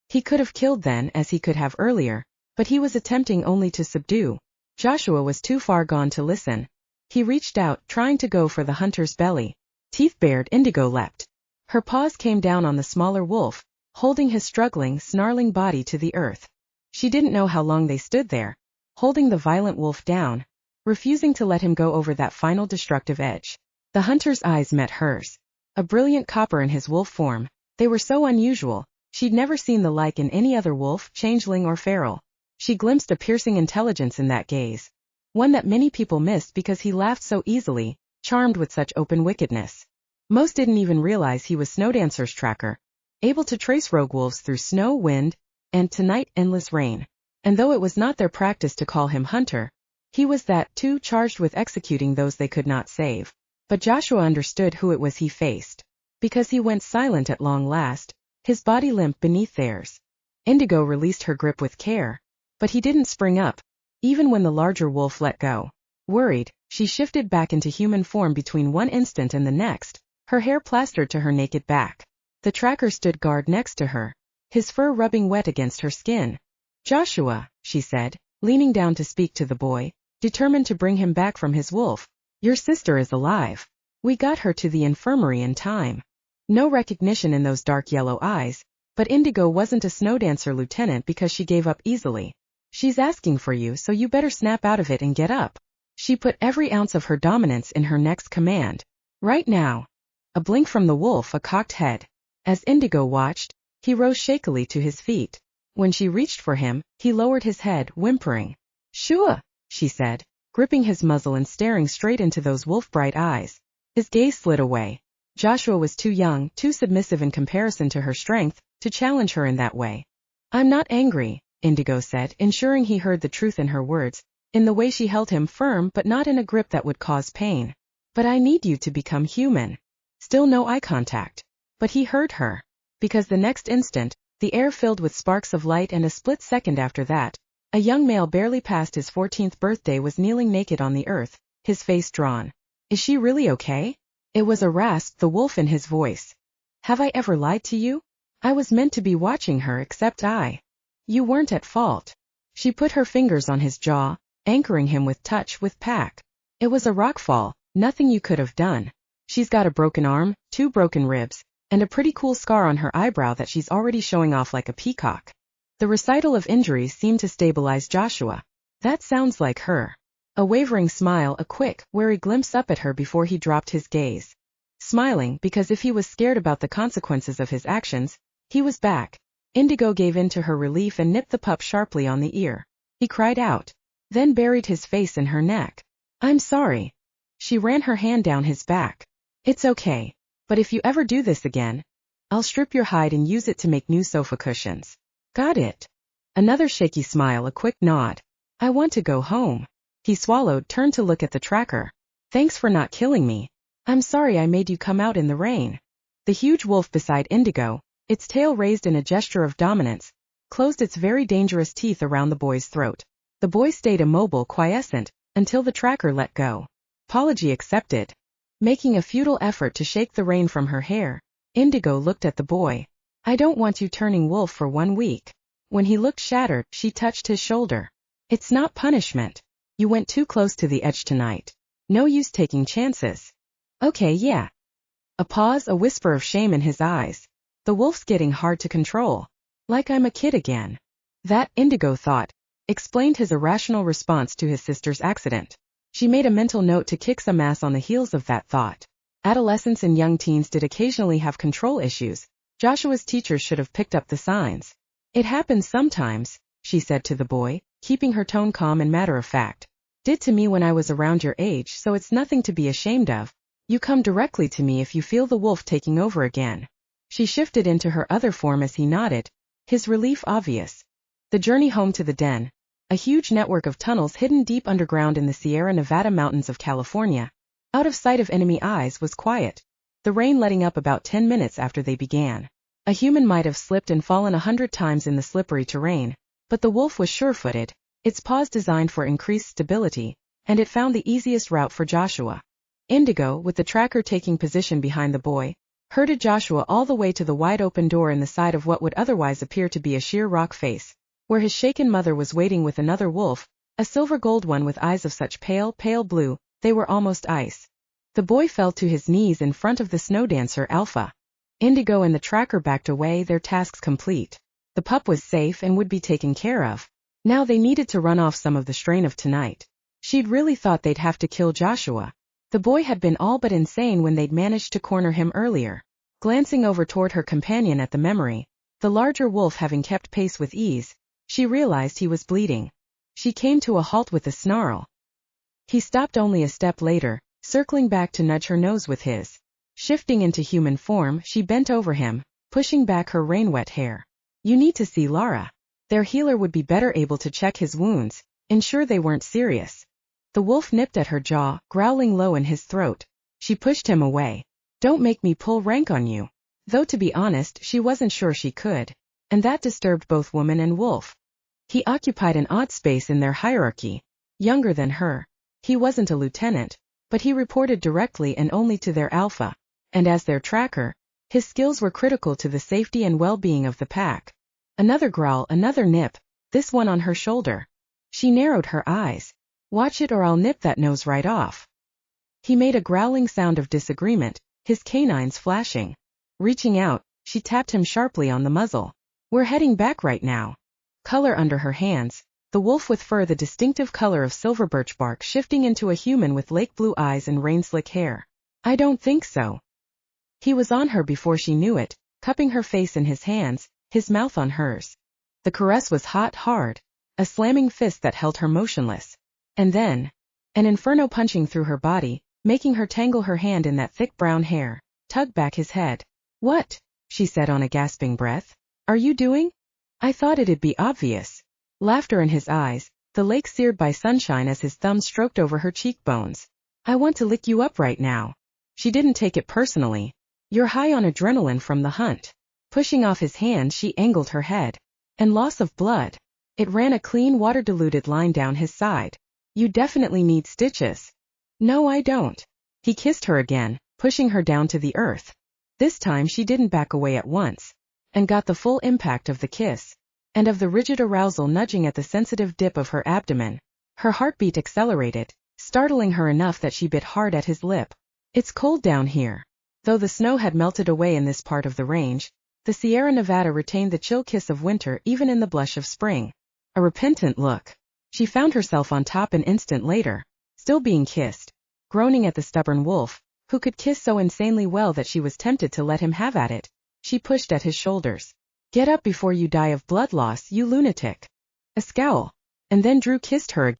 He could have killed then, as he could have earlier, but he was attempting only to subdue. Joshua was too far gone to listen. He reached out, trying to go for the hunter's belly. Teeth bared, Indigo leapt. Her paws came down on the smaller wolf, holding his struggling, snarling body to the earth. She didn't know how long they stood there, holding the violent wolf down, refusing to let him go over that final destructive edge. The hunter's eyes met hers. A brilliant copper in his wolf form. They were so unusual. She'd never seen the like in any other wolf, changeling or feral. She glimpsed a piercing intelligence in that gaze. One that many people missed because he laughed so easily, charmed with such open wickedness. Most didn't even realize he was Snowdancer's tracker, able to trace rogue wolves through snow, wind, and tonight endless rain. And though it was not their practice to call him Hunter, he was that, too, charged with executing those they could not save. But Joshua understood who it was he faced. Because he went silent at long last, his body limp beneath theirs. Indigo released her grip with care. But he didn't spring up, even when the larger wolf let go. Worried, she shifted back into human form between one instant and the next, her hair plastered to her naked back. The tracker stood guard next to her, his fur rubbing wet against her skin. "Joshua," she said, leaning down to speak to the boy, determined to bring him back from his wolf. "Your sister is alive. We got her to the infirmary in time." No recognition in those dark yellow eyes, but Indigo wasn't a Snowdancer lieutenant because she gave up easily. "She's asking for you, so you better snap out of it and get up." She put every ounce of her dominance in her next command. "Right now." A blink from the wolf, a cocked head. As Indigo watched, he rose shakily to his feet. When she reached for him, he lowered his head, whimpering. "Shua," she said, gripping his muzzle and staring straight into those wolf-bright eyes. His gaze slid away. Joshua was too young, too submissive in comparison to her strength, to challenge her in that way. "I'm not angry," Indigo said, ensuring he heard the truth in her words, in the way she held him firm but not in a grip that would cause pain. "But I need you to become human." Still no eye contact. But he heard her. Because the next instant, the air filled with sparks of light, and a split second after that, a young male barely past his 14th birthday was kneeling naked on the earth, his face drawn. "Is she really okay?" It was a rasp, the wolf in his voice. "Have I ever lied to you? I was meant to be watching her, except You weren't at fault." She put her fingers on his jaw, anchoring him with touch, with pack. "It was a rockfall, nothing you could have done. She's got a broken arm, 2 broken ribs, and a pretty cool scar on her eyebrow that she's already showing off like a peacock." The recital of injuries seemed to stabilize Joshua. "That sounds like her." A wavering smile, a quick, wary glimpse up at her before he dropped his gaze. Smiling, because if he was scared about the consequences of his actions, he was back. Indigo gave in to her relief and nipped the pup sharply on the ear. He cried out, then buried his face in her neck. "I'm sorry." She ran her hand down his back. "It's okay. But if you ever do this again, I'll strip your hide and use it to make new sofa cushions." "Got it." Another shaky smile, a quick nod. "I want to go home." He swallowed, turned to look at the tracker. "Thanks for not killing me. I'm sorry I made you come out in the rain. The huge wolf beside Indigo, its tail raised in a gesture of dominance, closed its very dangerous teeth around the boy's throat. The boy stayed immobile, quiescent, until the tracker let go. Apology accepted. Making a futile effort to shake the rain from her hair, Indigo looked at the boy. I don't want you turning wolf for 1 week. When he looked shattered, she touched his shoulder. It's not punishment. You went too close to the edge tonight. No use taking chances. Okay, yeah. A pause, a whisper of shame in his eyes. The wolf's getting hard to control. Like I'm a kid again. That, Indigo thought, explained his irrational response to his sister's accident. She made a mental note to kick some ass on the heels of that thought. Adolescents and young teens did occasionally have control issues. Joshua's teachers should have picked up the signs. It happens sometimes, she said to the boy, keeping her tone calm and matter-of-fact. Did to me when I was around your age, so it's nothing to be ashamed of. You come directly to me if you feel the wolf taking over again. She shifted into her other form as he nodded, his relief obvious. The journey home to the den, a huge network of tunnels hidden deep underground in the Sierra Nevada mountains of California, out of sight of enemy eyes, was quiet, the rain letting up about 10 minutes after they began. A human might have slipped and fallen 100 times in the slippery terrain, but the wolf was sure-footed, its paws designed for increased stability, and it found the easiest route for Joshua. Indigo, with the tracker taking position behind the boy, herded Joshua all the way to the wide-open door in the side of what would otherwise appear to be a sheer rock face, where his shaken mother was waiting with another wolf, a silver-gold one with eyes of such pale, pale blue, they were almost ice. The boy fell to his knees in front of the snow dancer Alpha. Indigo and the tracker backed away, their tasks complete. The pup was safe and would be taken care of. Now they needed to run off some of the strain of tonight. She'd really thought they'd have to kill Joshua. The boy had been all but insane when they'd managed to corner him earlier. Glancing over toward her companion at the memory, the larger wolf having kept pace with ease, she realized he was bleeding. She came to a halt with a snarl. He stopped only a step later, circling back to nudge her nose with his. Shifting into human form, she bent over him, pushing back her rain-wet hair. You need to see Lara. Their healer would be better able to check his wounds, ensure they weren't serious. The wolf nipped at her jaw, growling low in his throat. She pushed him away. Don't make me pull rank on you. Though to be honest, she wasn't sure she could. And that disturbed both woman and wolf. He occupied an odd space in their hierarchy. Younger than her. He wasn't a lieutenant, but he reported directly and only to their alpha. And as their tracker, his skills were critical to the safety and well-being of the pack. Another growl, another nip, this one on her shoulder. She narrowed her eyes. Watch it or I'll nip that nose right off. He made a growling sound of disagreement, his canines flashing. Reaching out, she tapped him sharply on the muzzle. We're heading back right now. Color under her hands, the wolf with fur the distinctive color of silver birch bark shifting into a human with lake blue eyes and rain-slick hair. I don't think so. He was on her before she knew it, cupping her face in his hands, his mouth on hers. The caress was hot, hard, a slamming fist that held her motionless. And then, an inferno punching through her body, making her tangle her hand in that thick brown hair, tug back his head. What? She said on a gasping breath. Are you doing? I thought it'd be obvious. Laughter in his eyes, the lake seared by sunshine as his thumb stroked over her cheekbones. I want to lick you up right now. She didn't take it personally. You're high on adrenaline from the hunt. Pushing off his hand, she angled her head. And loss of blood. It ran a clean water-diluted line down his side. You definitely need stitches. No, I don't. He kissed her again, pushing her down to the earth. This time she didn't back away at once, and got the full impact of the kiss, and of the rigid arousal nudging at the sensitive dip of her abdomen. Her heartbeat accelerated, startling her enough that she bit hard at his lip. It's cold down here. Though the snow had melted away in this part of the range, the Sierra Nevada retained the chill kiss of winter even in the blush of spring. A repentant look. She found herself on top an instant later, still being kissed, groaning at the stubborn wolf, who could kiss so insanely well that she was tempted to let him have at it. She pushed at his shoulders. Get up before you die of blood loss, you lunatic. A scowl. And then Drew kissed her again.